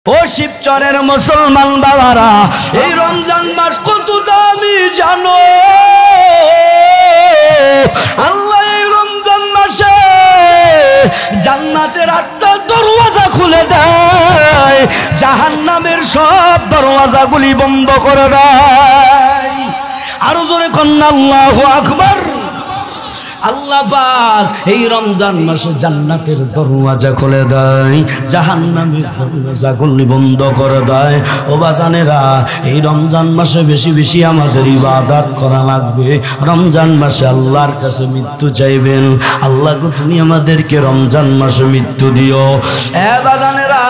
ও শিবচরের মুসলমান বাবারা, এই রমজান মাস কত দামি জানো? আল্লাহ এই রমজান মাসে জান্নাতের 8টা দরওয়াজা খুলে দেয়, জাহান্নামের সব দরওয়াজাগুলি বন্ধ করে দেয়। আরো জোরে কন্যা আল্লাহু আকবার। আল্লাহ পাক এই রমজান মাসে জান্নাতের দরওয়াজা খুলে দেয়, জাহান্নামের দরওয়াজাগুলি বন্ধ করে দেয়। ও বাজানেরা, এই রমজান মাসে বেশি বেশি আমাদের ইবাদত করা লাগবে। রমজান মাসে আল্লাহর কাছে মৃত্যু চাইবেন, আল্লাহ গো তুমি আমাদেরকে রমজান মাসে মৃত্যু দিও। এ বাজানেরা,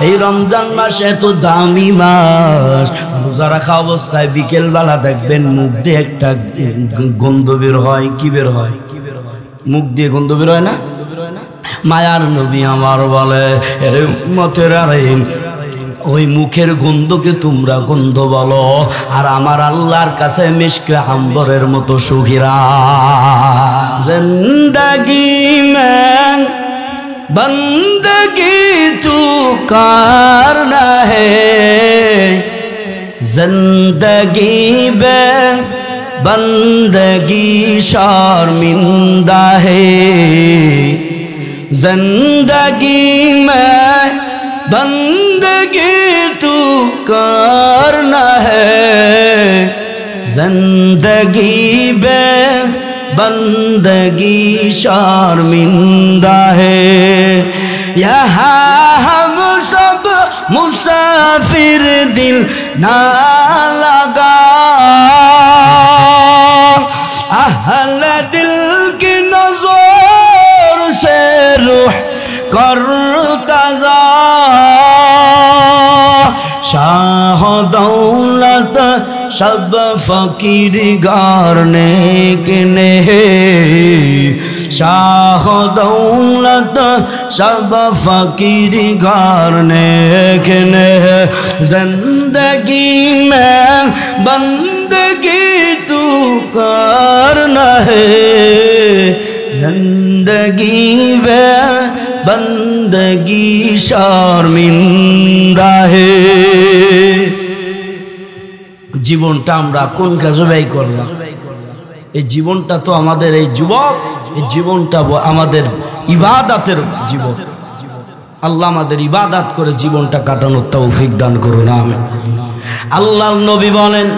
এই রমজান মাসে এত দামি মাস, রোজা রাখা অবস্থায় বিকেল বেলা দেখবেন মুখ দিয়ে একটা গন্ধ বের হয়। কি বের হয়? মুখ দিয়ে গন্ধ বের হয় না? মায়ার নবী আমার বলে, এরে উম্মতের, আরে ওই মুখের গন্ধকে তোমরা গন্ধ বলো, আর আমার আল্লাহর কাছে মিশকে আম্বরের মতো সুখীরা। জিন্দেগি মে বন্দগি তু করনা হে, जिंदगी बे बंदगी शर्मिंदा है, जिंदगी में बंदगी तू करना है, जिंदगी बे बंदगी शर्मिंदा है। यहाँ हम सब मुसाफिर दिल ना लगा, अहले दिल की नजर से रूह करता जा, शाह दौलत सब फकीर गारने के ने, शाह दौलत सब फकीर गारने के ने, जिंदगी में बंदगी तू करना है, जिंदगी में बंदगी शर्मिंदा है। জীবনটা আমরা কোন কাজে ব্যয় করলাম? এই জীবনটা তো আমাদের, এই যুবক, এই জীবনটা আমাদের ইবাদতের জীবন। আল্লাহ আমাদের ইবাদত করে জীবনটা কাটানোর তৌফিক দান করুন, আমিন। আল্লাহর নবী বলেন,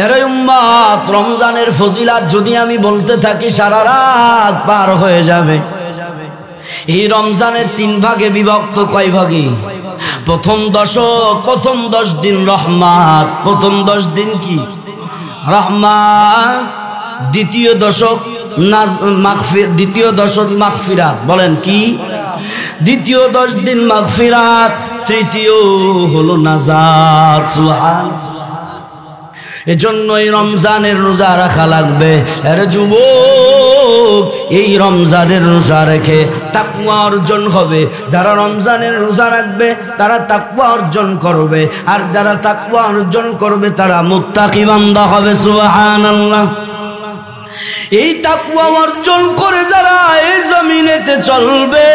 এরে উম্মত, রমজানের ফজিলাত যদি আমি বলতে থাকি সারা রাত পার হয়ে যাবে। এই রমজানের 3 ভাগে বিভক্ত। কয় ভাগে? প্রথম দশক, প্রথম 10 দিন রহমত, প্রথম 10 দিন কি রহমত, দ্বিতীয় দশক দ্বিতীয় দশক মাগফিরাত। বলেন কি? দ্বিতীয় 10 দিন মাগফিরাত, তৃতীয় হলো নাজাত। সুবহানাল্লাহ। এজন্য এই রমজানের রোজা রাখা লাগবে। আরে যুবক, এই রমজানের রোজা রেখে তাকওয়া অর্জন হবে। যারা রমজানের রোজা রাখবে তারা তাকওয়া অর্জন করবে, আর যারা তাকওয়া অর্জন করবে তারা মুত্তাকি বান্দা হবে। সুবহানাল্লাহ। এই তাকওয়া অর্জন করে যারা এই জমিনেতে চলবে,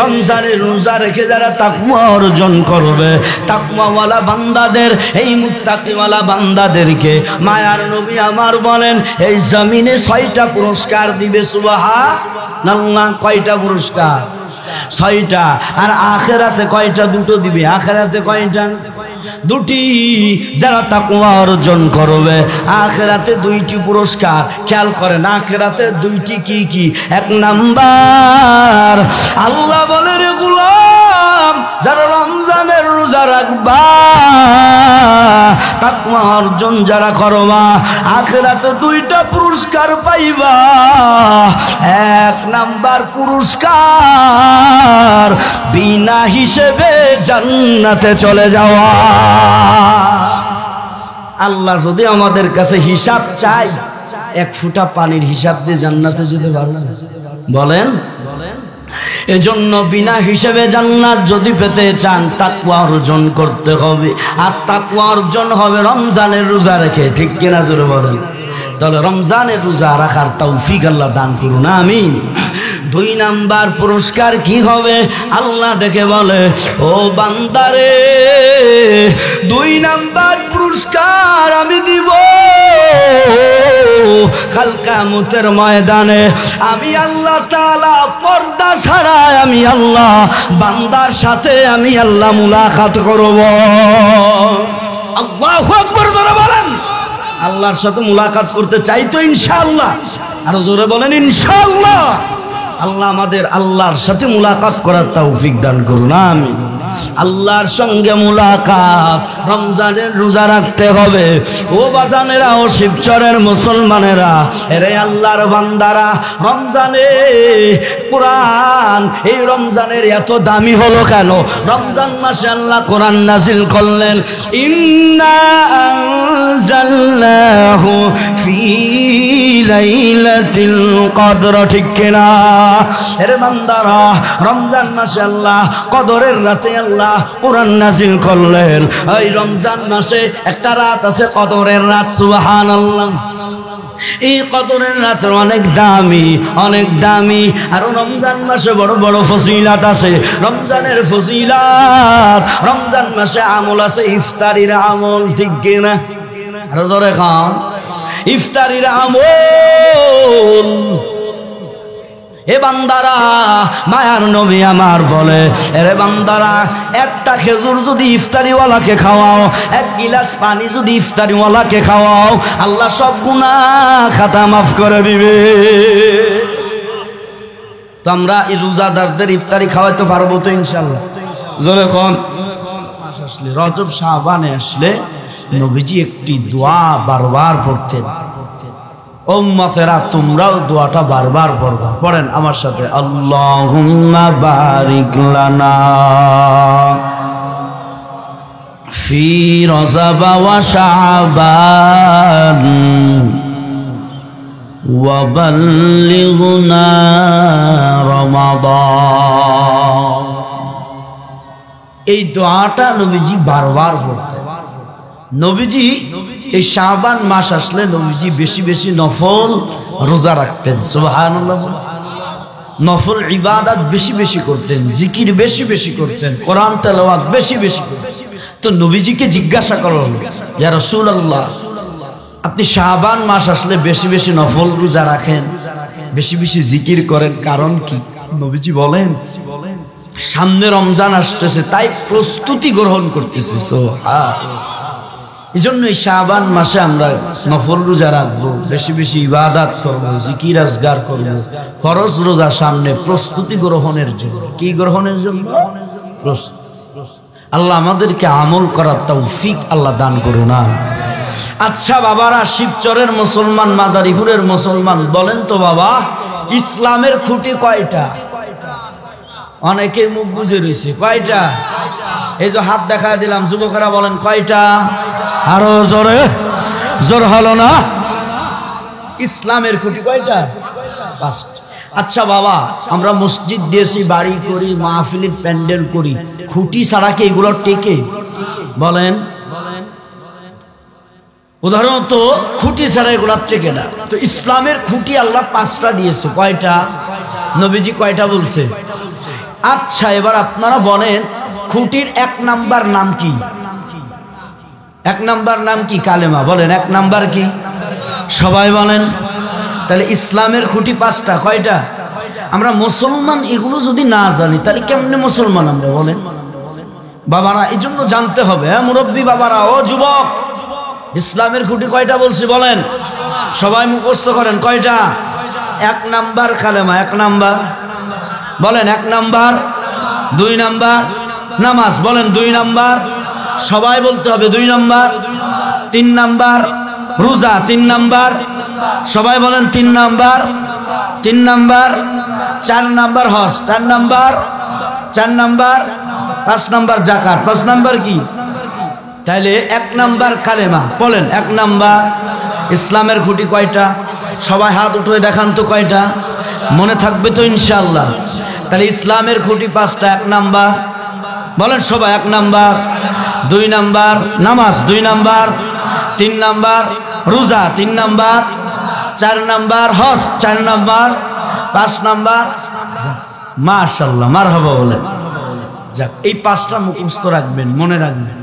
রমজানের রোজা রেখে যারা তাকওয়া অর্জন করবে, তাকওয়াওয়ালা বান্দাদের, এই মুত্তাকিওয়ালা বান্দাদেরকে মায়ার নবী আমার বলেন, এই জমিনে 6টা পুরস্কার দিবে। সুবহানাল্লাহ। কয়টা পুরস্কার? 6টা। আর আখিরাতে কয়টা? 2টো দিবে। আখিরাতে কয়টা? 2টি। যারা তাকওয়া অর্জন করবে আখিরাতে 2টি পুরস্কার। খেয়াল করেন, আখিরাতে 2টি কি কি? 1 নাম্বার, আল্লাহ বলে, রে গোলাম, যারা রমজানের রোজা রাখবা, তাকওয়া অর্জন যারা করবা, আখিরাতে 2টা পুরস্কার পাইবা। 1 নাম্বার পুরস্কার, বিনা হিসেবে জান্নাতে চলে যাওয়া। আল্লাহ যদি আমাদের কাছে হিসাব চাই, 1 ফোঁটা পানির হিসাব দিয়ে জান্নাতে যেতে পারবে না? বলেন। এজন্য বিনা হিসেবে জান্নাত যদি পেতে চান তাকওয়া অর্জন করতে হবে। আর তাকওয়া অর্জন হবে রমজানের রোজা রেখে। ঠিক কিনা জোরে বলেন? তাহলে রমজানের রোজা রাখার তৌফিক আল্লাহ দান করুন, আমিন। দুই নাম্বার পুরস্কার কি হবে? আল্লাহ ডেকে বলে, ও বান্দারে, দুই নাম্বার পুরস্কার আমি দিব। কাল কিয়ামতের ময়দানে আমি আল্লাহ তাআলা পর্দা ছাড়াই আমি আল্লাহ বান্দার সাথে আমি আল্লাহ মুলাকাত করব। আল্লাহু আকবার, জোরে বলেন। আল্লাহর সাথে মুলাকাত করতে চাই তো ইনশাআল্লাহ? আরো জোরে বলেন ইনশাআল্লাহ। আল্লাহ আমাদের আল্লাহর সাথে মুলাকাত করার তৌফিক দান করুন, আমিন। আল্লাহর সঙ্গে মুলাকাত, রমজানের রোজা রাখতে হবে। ও বাজানেরা, ও শিবচরের মুসলমানেরা, এরে আল্লাহর বান্দারা, রমজানে কোরআন, এই রমজানের এত দামি হলো কেন? রমজান মাসে আল্লাহ কোরআন নাজিল করলেন, ইন্না আনজালনাহু ফি লাইলাতিল কদর। ঠিক কিনা? এরে বান্দারা, রমজান মাসে আল্লাহ কদরের রাতে আল্লাহ কোরআন নাজিল করলেন। এই রমজান মাসে একটা রাত আছে কদরের রাত, সুবহানাল্লাহ। এই কদরের রাত অনেক দামি, অনেক দামি। আর রমজান মাসে বড় বড় ফজিলাত আছে। রমজানের ফজিলাত, রমজান মাসে আমল আছে, ইফতারির আমল। ঠিক কিনা? আরো জোরে খান, ইফতারির আমল। এ বান্দারা, মায়ার নবী আমার বলে, এরে বান্দারা, একটা খেজুর যদি ইফতারিওয়ালাকে খাওয়াও, এক গিলাস পানি যদি ইফতারিওয়ালাকে খাওয়াও, আল্লাহ সব গুনাহ খাতা মাফ করে দিবে। তো আমরা এই রোজাদারদের ইফতারি খাওয়াইতে পারবো তো ইনশাআল্লাহ? জোরে কোন। মাস আসলে, রজব শাবানে আসলে নবীজি একটি দোয়া বারবার পড়তেন। উম্মতেরা, তোমরাও দোয়াটা বারবার পড়বা। পড়েন আমার সাথে, আল্লাহুম্মা বারিক লানা ফি রজব ওয়া শাবান ওয়া বাল্লিগনা রমাদান। এই দোয়াটা নবীজি বারবার পড়তেন। নবীজি এই শাবান মাস আসলে নবীজি বেশি বেশি নফল রোজা রাখতেন, সুবহানাল্লাহ। নফল ইবাদত বেশি বেশি করতেন, জিকির বেশি বেশি করতেন, কোরআন তেলাওয়াত বেশি বেশি করতেন। তো নবীজিকে জিজ্ঞাসা করা হলো, ইয়া রাসূলুল্লাহ, আপনি শাবান মাস আসলে বেশি বেশি নফল রোজা রাখেন, বেশি বেশি জিকির করেন, কারণ কি? নবীজি বলেন, সামনে রমজান আসতেছে, তাই প্রস্তুতি গ্রহণ করতেছি। এই জন্য এই শাবান মাসে আমরা নফল রোজা রাখবো, বেশি বেশি ইবাদত করবো, জিকির আজগার করবো। ফরজ রোজা সামনে, প্রস্তুতি গ্রহণের জন্য। কি গ্রহণের জন্য? আল্লাহ আমাদেরকে আমল করার তৌফিক আল্লাহ দান করুন। আচ্ছা বাবারা, শিবচরের মুসলমান, মাদারীপুরের মুসলমান, বলেন তো বাবা, ইসলামের খুঁটি কয়টা? অনেকে মুখ বুঝে রয়েছে, কয়টা? এই যে হাত দেখা দিলাম, যুবকেরা বলেন কয়টা? আরো জোরে, জোর হলো না? ইসলামের খুঁটি কয়টা? পাঁচটা। আচ্ছা বাবা, আমরা মসজিদ দিয়েছি, বাড়ি করি, মাহফিলের প্যান্ডেল করি, খুঁটি ছাড়া কি এগুলো টেকে? বলেন। উদাহরণত খুঁটি ছাড়া এগুলো টেকে না। তো ইসলামের খুঁটি আল্লাহ পাঁচটা দিয়েছে। কয়টা? নবীজি কয়টা বলছে? আচ্ছা, এবার আপনারা বলেন, খুঁটির এক নাম্বার নাম কি? এক নাম্বার নাম কি? কালেমা। বলেন, এক নাম্বার কি? সবাই বলেন। তাহলে ইসলামের খুঁটি পাঁচটা। কয়টা? আমরা মুসলমান এগুলো যদি না জানি, তাহলে কেমনে মুসলমান আমরা? বলেন বাবারা, এই জন্য জানতে হবে। হ্যাঁ মুরব্বী বাবারা, ও যুবক, ইসলামের খুঁটি কয়টা বলছি? বলেন, সবাই মুখস্থ করেন। কয়টা? এক নাম্বার কালেমা। এক নাম্বার বলেন, এক নাম্বার। দুই নাম্বার নামাজ। বলেন, দুই নাম্বার। সবাই বলতে হবে, দুই নাম্বার। তিন নাম্বার রোজা। তিন নাম্বার। সবাই বলেন, তিন নাম্বার। তিন নাম্বার। চার নাম্বার হজ। চার নাম্বার। চার নাম্বার। পাঁচ নাম্বার যাকাত। পাঁচ নাম্বার কি? তাইলে এক নাম্বার কালেমা। বলেন, এক নাম্বার। ইসলামের খুঁটি কয়টা? সবাই হাত উঠে দেখান তো কয়টা? মনে থাকবে তো ইনশাআল্লাহ? তাহলে ইসলামের খুঁটি পাঁচটা। এক নাম্বার বলেন সবাই, এক নাম্বার। দুই নাম্বার নামাজ। দুই নাম্বার। তিন নাম্বার রোজা। তিন নাম্বার। চার নাম্বার হজ। চার নাম্বার। পাঁচ নাম্বার মাশাআল্লাহ, মারহাবা বলেন। যাক, এই 5টা মুখস্থ রাখবেন, মনে রাখবেন।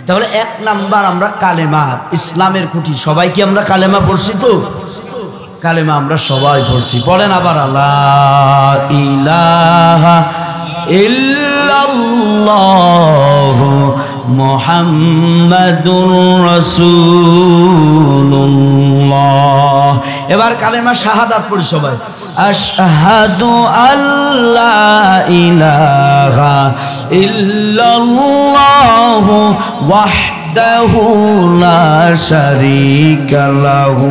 তাহলে 1 নাম্বার আমরা কালেমা, ইসলামের খুঁটি। সবাই কি আমরা কালেমা পড়ছি? তো কালেমা আমরা সবাই পড়ছি। পড়েন আবার, লা ইলাহা ইল্লাল্লাহু মুহাম্মাদুর রাসূলুল্লাহ। এবার কালেমা শাহাদাত পড়ি সবাই। আশহাদু আল্লা ইলাহা ইল্লাল্লাহু ওয়াহদাহু লা শারীকা লাহু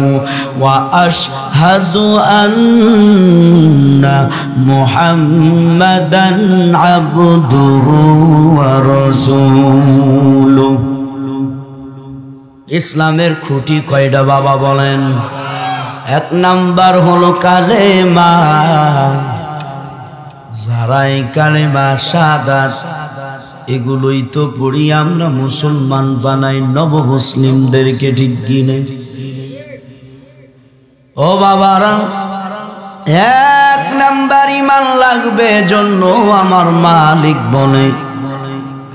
ওয়া আশহাদু আন্না মুহাম্মাদান আবদুহু ওয়া রাসূলুহু। ইসলামের খুঁটি কয়টা বাবা বলেন? 1 নাম্বার হলো কালেমা। যারাই কালেমা শাহাদাত এগুলোই তো পড়ি আমরা মুসলমান বানাই নব মুসলিমদেরকে, ঠিক কি নেই? ও বাবারা, 1 নাম্বার ঈমান লাগবে, জন্য আমার মালিক বলে,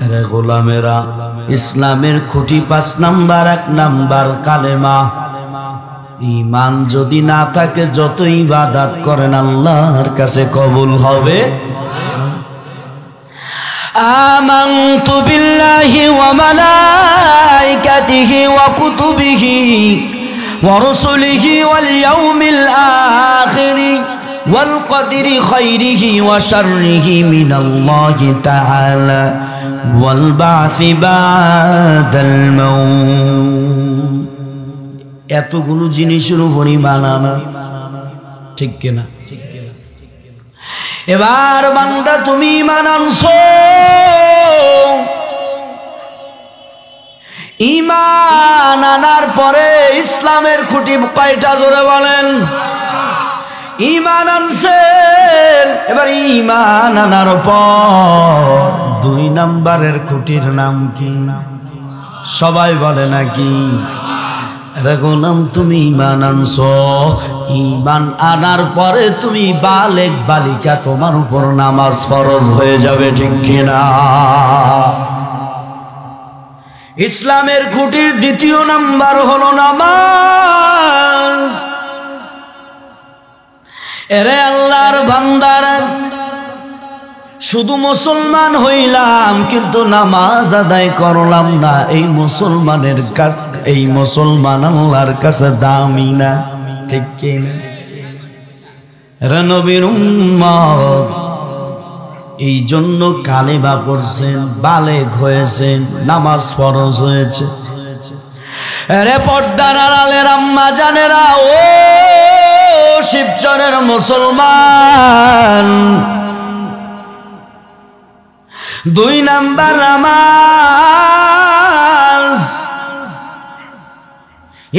আরে গোলামেরা, ইসলামের খুঁটি 5 নাম্বার। 1 নাম্বার কালেমা। ঈমান যদি না থাকে যত ইবাদত করেন আল্লাহর কাছে কবুল হবে। আমানতু বিল্লাহি ওয়া মালাইকাতিহি ওয়া কুতুবিহি ওয়া রাসূলিহি ওয়াল ইয়াউমিল আখির ওয়াল কদরি খাইরিহি ওয়া শাররিহি মিনাল্লাহি তাআলা ওয়াল বা'সি বা'দাল মাউত। এতগুলো জিনিসের উপর ঈমান আনা, ঠিক কিনা? এবার বান্দা তুমি ঈমান আনছো, ঈমান আনার পরে ইসলামের খুঁটি কয়টা জোরে বলেন? ঈমান আনছেন, এবার ঈমান আনার পর 2 নাম্বারের খুঁটির নাম কি? সবাই বলে নাকি? গোলাম, তুমি ঈমান আনছো, ঈমান আনার পরে তুমি বালেগ বালিকা, তোমার উপর নামাজ ফরজ হয়ে যাবে, ঠিক কিনা? ইসলামের খুঁটির 2য় নাম্বার হলো নামাজ। এরে আল্লাহর বান্দারা, শুধু মুসলমান হইলাম কিন্তু নামাজ আদায় করলাম না, এই মুসলমান আল্লাহর কাছে দামি না, ঠিক কি না? রে নবীর উম্মত, এই জন্য কালেমা পড়ছেন, বালেগ হয়েছেন, নামাজ ফরজ হয়েছে। রে পর্দার আড়ালের আম্মা জানেরা, ও শিবচরের মুসলমান, 2 নাম্বার নামাজ।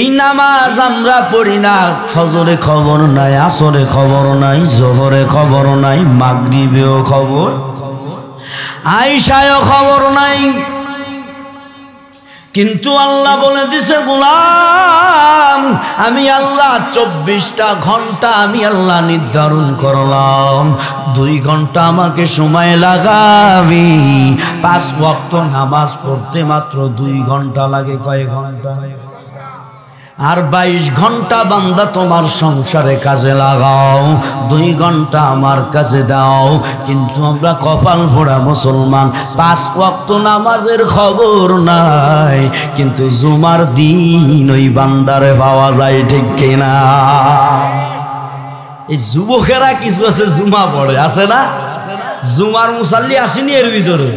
এই নামাজ আমরা পড়ি না, ফজরে খবর নাই, আসরে খবর নাই, জোহরে খবর নাই, মাগরিবেও খবর, আইশায়ও খবর নাই। কিন্তু আল্লাহ বলে দিছে, গোলাম, আমি আল্লাহ 24টা ঘন্টা আমি আল্লাহ নির্ধারণ করলাম, 2 ঘন্টা আমাকে সময় লাগাবি। 5 ওয়াক্ত নামাজ পড়তে মাত্র 2 ঘন্টা লাগে। কয় ঘন্টা? আর 22 ঘন্টা বান্দা তোমার সংসারে কাজে লাগাও, 2 ঘন্টা আমার কাছে দাও। কিন্তু আমরা কপাল পোড়া মুসলমান, 5 ওয়াক্ত নামাজের খবর নাই, কিন্তু জুমার দিন ওই বান্দারে পাওয়া যায়, ঠিক কিনা? এই যুবকেরা কিছু আছে জুমা পড়ে, আছে না? জুমার মুসাল্লি আসেনি এর ভিতরে,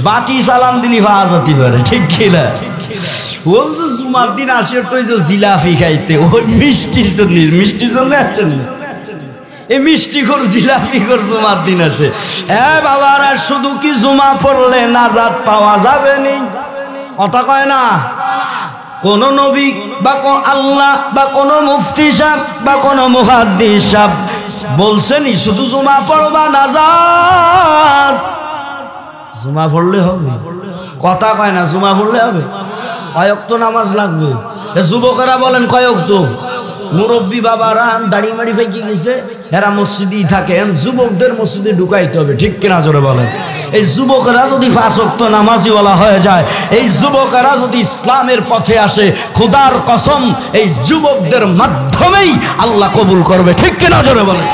বাটি সালাম দিলি পাওয়া যেতে পারে, ঠিক কিনা? ও তো জুমার দিন আসে জিলাপি খাইতে, ওই মিষ্টির জন্য আসেন, এই মিষ্টি কর জিলাপি কর জুমার দিন আসে। বাবারা, শুধু কি জুমা পড়লে নাজাত পাওয়া যাবে নি? কথা কয় না। কোন নবী বা আল্লাহ বা কোন মুফতি সাহেব বা কোন মুহাদ্দিস সাহেব বলছেনি শুধু জুমা পড়বা নাজাত? জুমা পড়লে হবে? কথা কয় না, জুমা পড়লে হবে? কয় ওয়াক্ত নামাজ লাগবে? যুবকেরা বলেন কয় ওয়াক্ত? মুরব্বী বাবারা দাড়ি মাড়ি পাইকে গেছে, এরা মসজিদেই থাকে। যুবকদের মসজিদে ঢুকাইতে হবে, ঠিক কিনা জোরে বলেন। এই যুবকেরা যদি 5 ওয়াক্ত নামাজিওয়ালা হয়ে যায়, এই যুবকেরা যদি ইসলামের পথে আসে, খোদার কসম এই যুবকদের মাধ্যমেই আল্লাহ কবুল করবে, ঠিক কিনা জোরে বলেন।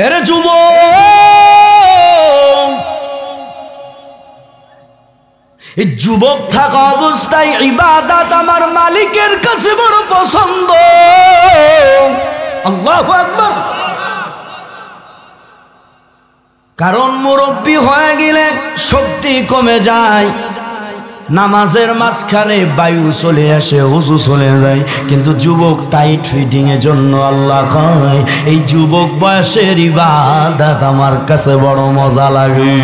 এরে এই যুবক থাকা অবস্থায় ইবাদত আমার মালিকের কাছে বড় পছন্দ। আল্লাহু আকবার। কারণ মুরব্বী হয়ে গেলে শক্তি কমে যায়, নামাজের মাঝখানে বায়ু চলে আসে, হুজু চলে যায়। কিন্তু যুবক টাইট ফিটিং এর জন্য আল্লাহ কয় এই যুবক বয়সের ইবাদত আমার কাছে বড় মজা লাগে।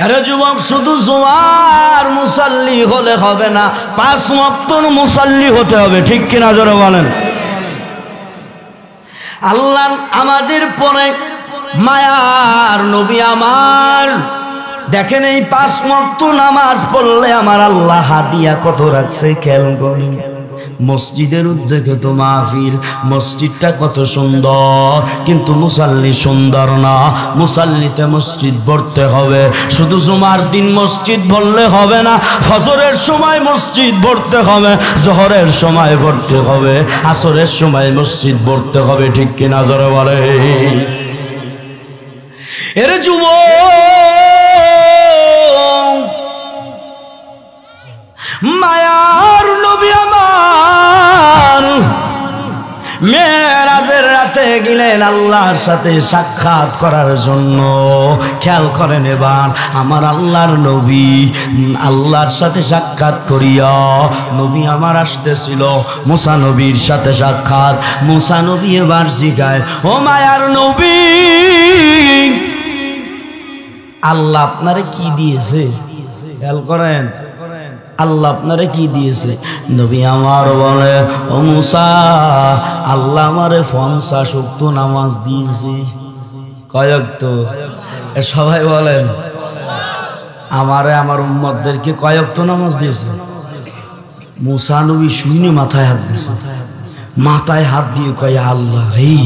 আরে যুবক শুধু জুমার মুসাল্লি হলে হবে না, 5 ওয়াক্তের মুসাল্লি হতে হবে, ঠিক কিনা জোরে বলেন। আল্লাহ আমাদের পরে মায়ার নবী আমার দেখেন এই 5 ওয়াক্ত নামাজ পড়লে আমার আল্লাহ হাদিয়া কত রাখছে খেয়াল করুন। মসজিদের উদ্যোগে তো মাহফিল, মসজিদটা কত সুন্দর, কিন্তু মুসাল্লি সুন্দর না। মুসাল্লিতে মসজিদ ভরতে হবে। শুধু জুমার দিন মসজিদ ভরলে হবে না, ফজরের সময় মসজিদ ভরতে হবে, জোহরের সময় ভরতে হবে, আসরের সময় মসজিদ ভরতে হবে, ঠিক কিনা জোরে বলে। এর যুবক মায়ার নবী আমার মেরাজের রাতে গেলেন আল্লাহর সাথে সাক্ষাৎ করার জন্য। খেয়াল করেন এবার আমার আল্লাহর নবী আল্লাহর সাথে সাক্ষাৎ করিয়া নবী আমার আসতেছিল। মুসা নবীর সাথে সাক্ষাৎ। মুসা নবী এবার জিগায়, ও মায়ার নবী আল্লাহ আপনারে কি দিয়েছে? খেয়াল করেন আল্লাহ আপনারে কি দিয়েছে? নবী আমার বলে, ও মুসা আল্লাহ আমারে 50 ওয়াক্ত নামাজ দিয়েছে। কয় ওয়াক্ত? সবাই বলেন আমারে আমার উম্মতদেরকে কয় ওয়াক্ত নামাজ দিয়েছে? মুসা নবী শুনে মাথায় হাত দিয়েছে, মাথায় হাত দিয়ে কয় আল্লাহ রে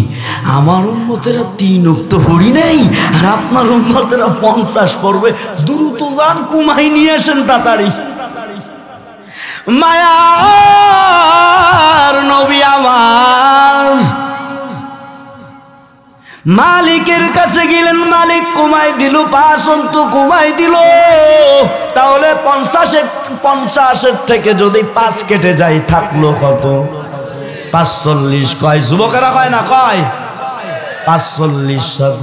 আমার উম্মতেরা 3 ওয়াক্ত পড়ি নাই আর আপনার উম্মতেরা 50 পড়বে, দ্রুত যান কুমাই নিয়ে আসেন তাড়াতাড়ি। মায়ার নবী আমার মালিকের কাছে গেলেন, মালিক কমাই দিল, 5 ওয়াক্ত কমাই দিল। তাহলে 50 থেকে যদি 5 কেটে যায় থাকলো কত? 45। কয় যুবকেরা কয় না কয় 45।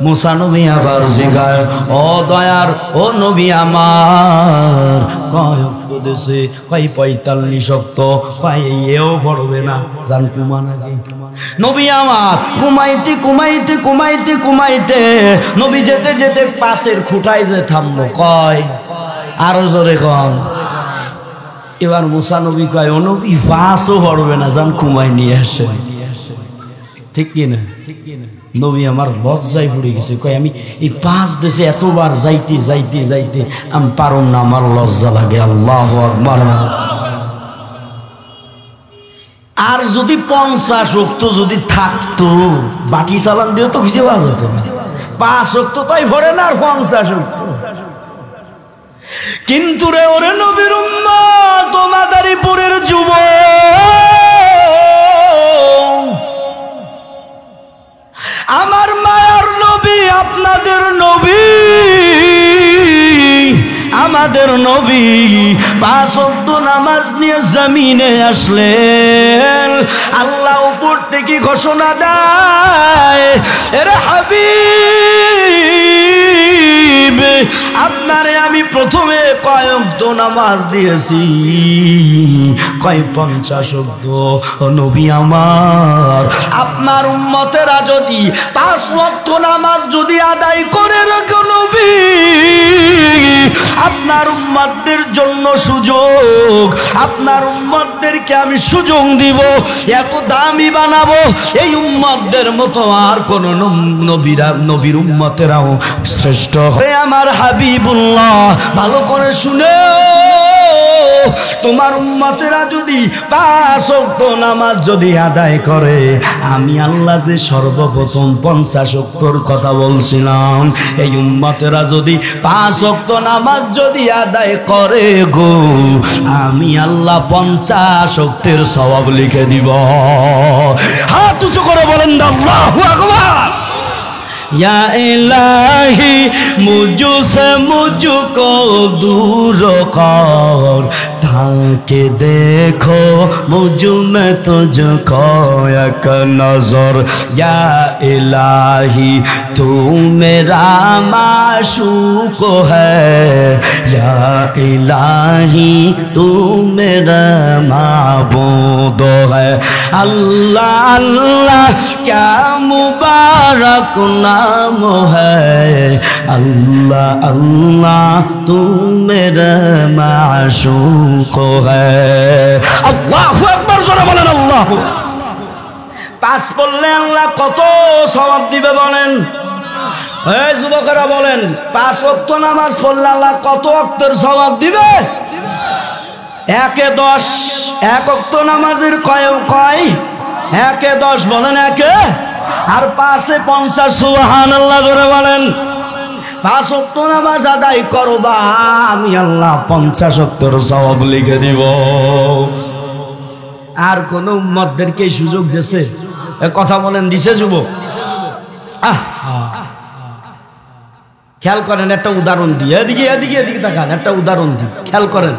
মুসা নবী আবার জিগায়, ও দয়ার ও নবী আমার কয় ওয়াক্ত দেশে? কয় 45 ওয়াক্ত। কয় এও পড়বে না, জান কুমা নাকি? নবী আমার কুমাইতে কুমাইতে কুমাইতে কুমাইতে নবী যেতে যেতে 5-এর খুঁটায় যে থামলো। কয় আরো জোরে কন। এবার মুসা নবী কয়, ও নবী 5ও পড়বে না, জান কুমাই নিয়ে আসে, ঠিক কিনা? নবী আমার লজ্জায় পড়ে গেছে। কয় আমি এই 5 দেশে এতবার যাইতে যাইতে যাইতে আমি পারুম না, আমার লজ্জা লাগে। আল্লাহু আকবার। আর যদি 50 ওয়াক্ত যদি থাকতো বাটি চালান দিয়ে তো কিছু পাওয়া যেত না। 5 ওয়াক্ত তাই ভরে না আর 50 ওয়াক্ত। কিন্তু রে ওরে নবীর উম্মত ও মাদারীপুরের যুবক, আমার মায়ার নবী আপনাদের নবী আমাদের নবী 5 ওয়াক্ত নামাজ নিয়ে জমিনে আসলেন। আল্লাহ উপর থেকে ঘোষণা দেয়, এরে হাবিব আপনারে আমি প্রথমে কয় ওয়াক্ত নামাজ দিয়েছি? কয় 50 ওয়াক্ত। ও নবী আমার আপনার উম্মতেরা যদি 5 ওয়াক্ত নামাজ যদি আদায় করে রাখো নবী, আপনার উম্মতদের জন্য সুযোগ, আপনার উম্মতদেরকে আমি সুযোগ দিব, এত দামি বানাবো এই উম্মতদের মতো আর কোন নবীর উম্মতেরাও শ্রেষ্ঠ। আমার হাবিবুল্লাহ ভালো করে শুনে তোমার উম্মতেরা যদি 5 ওয়াক্ত নামাজ যদি আদায় করে, আমি আল্লাহ যে সর্বপ্রথম 50 ওয়াক্তর কথা বলছিলাম, এই উম্মতেরা যদি 5 ওয়াক্ত নামাজ যদি আদায় করে গো, আমি আল্লাহ 50 ওয়াক্তের সওয়াব লিখে দিব। হাত উঁচু করে বলেন আল্লাহু আকবার। या इलाही मुझसे मुझको दूर कर, ताकि देखो मुझ में तुझको एक नजर। या इलाही तू मेरा माशूक है, या इलाही तू मेरा माबूद है। अल्लाह अल्लाह क्या मुबारक नाम है, अल्लाह अल्लाह तू मेरा माशूक है। अल्लाहु আকবার, জোরে বলেন আল্লাহ। 5 পড়লে আল্লাহ কত সওয়াব দিবে বলেন? এই যুবকেরা বলেন, 5 ওয়াক্ত নামাজ পড়লে আল্লাহ কত ওয়াক্তের সওয়াব দিবে? 1 10। 1 ওয়াক্ত নামাজের কয় 1 10 বলেন, 1 আর 5 50। সুবহানাল্লাহ জোরে বলেন। 5 ওয়াক্ত নামাজ আদায় করবা, আমি আল্লাহ 50 ওয়াক্তের সওয়াব লিখে দিব। আর কোন উম্মতদেরকে সুযোগ দিয়েছে? কথা বলেন, দিছে যুবক? খেয়াল করেন, একটা উদাহরণ দিই, এদিকে এদিকে এদিকে তাকান, একটা উদাহরণ দিই, খেয়াল করেন।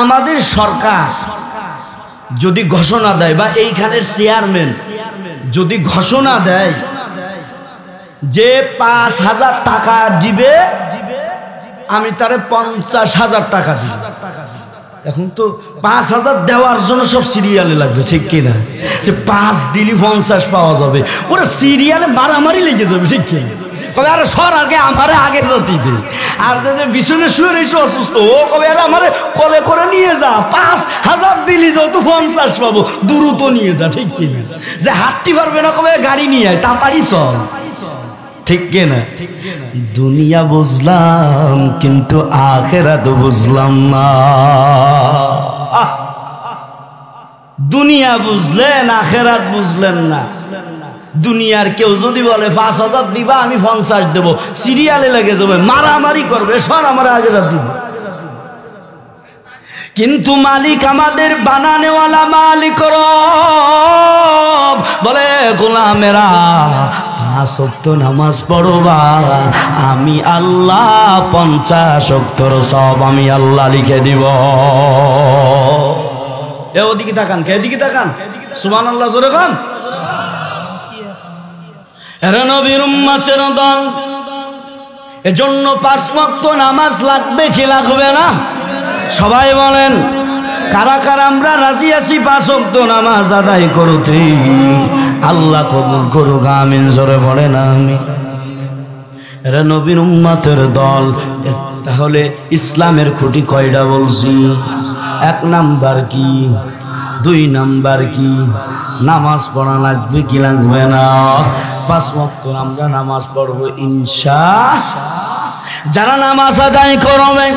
আমাদের সরকার যদি ঘোষণা দেয়, বা এইখানের চেয়ারম্যান যদি ঘোষণা দেয় যে 5000 টাকা দিবে, আমি তারে 50,000 টাকা দিব। এখন তো 5000 দেওয়ার জন্য সব সিরিয়ালে লাগবে, ঠিক কিনা? যে 5 দিলি 50 পাওয়া যাবে, ওরা সিরিয়ালে মারামারি লেগে যাবে, ঠিক কিনা? কবে আরে সর আগে, আমারে আগে যেতে দে। আর যে বিছনে শুয়ে রয়েছে অসুস্থ, ও কবে আরে আমারে কলে করে নিয়ে যা, 5000 দিলি যেহেতু 50 পাবো, দ্রুত নিয়ে যা, ঠিক কিনা? যে হাঁটতে পারবে না, কবে গাড়ি নিয়ে আয়, তা পারি চল, ঠিক কিনা? দুনিয়া বুঝলাম কিন্তু আখিরাত বুঝলাম না। দুনিয়া বুঝলেন, আখিরাত বুঝলেন না। দুনিয়ার কেউ যদি বলে 5000 দিবা, আমি 50 দেব, সিরিয়ালে লেগে যাবে, মারামারি করবে, সর আমার আগে যা দিব। কিন্তু মালিক আমাদের বানানেওয়ালা মালিক রব বলে, গোলামেরা 5 ওয়াক্ত নামাজ পড়বা, আমি আল্লাহ 50 ওয়াক্তের সওয়াব আমি আল্লাহ লিখে দিব। ওদিকে তাকান, এদিকে তাকান, সুবহানাল্লাহ জোরে খান। এরা নবীর উম্মতের দল, এজন্য 5 ওয়াক্ত নামাজ লাগবে কি লাগবে না? সবাই বলেন, কারা কারা আমরা রাজি আছি 5 ওয়াক্ত নামাজ আদায় করতে? আল্লাহ কবুল করুক, আমিন জোরে বলেন আমিন। এরা নবীর উম্মতের দল। তাহলে ইসলামের খুঁটি কয়টা বলছি? 1 নাম্বার কি, 2 নাম্বার কি? নামাজ পড়া লাগবে কি লাগবে না? 5 ওয়াক্ত আমরা নামাজ পড়বো ইনশাআল্লাহ। যারা নামাজ আদায় করবে,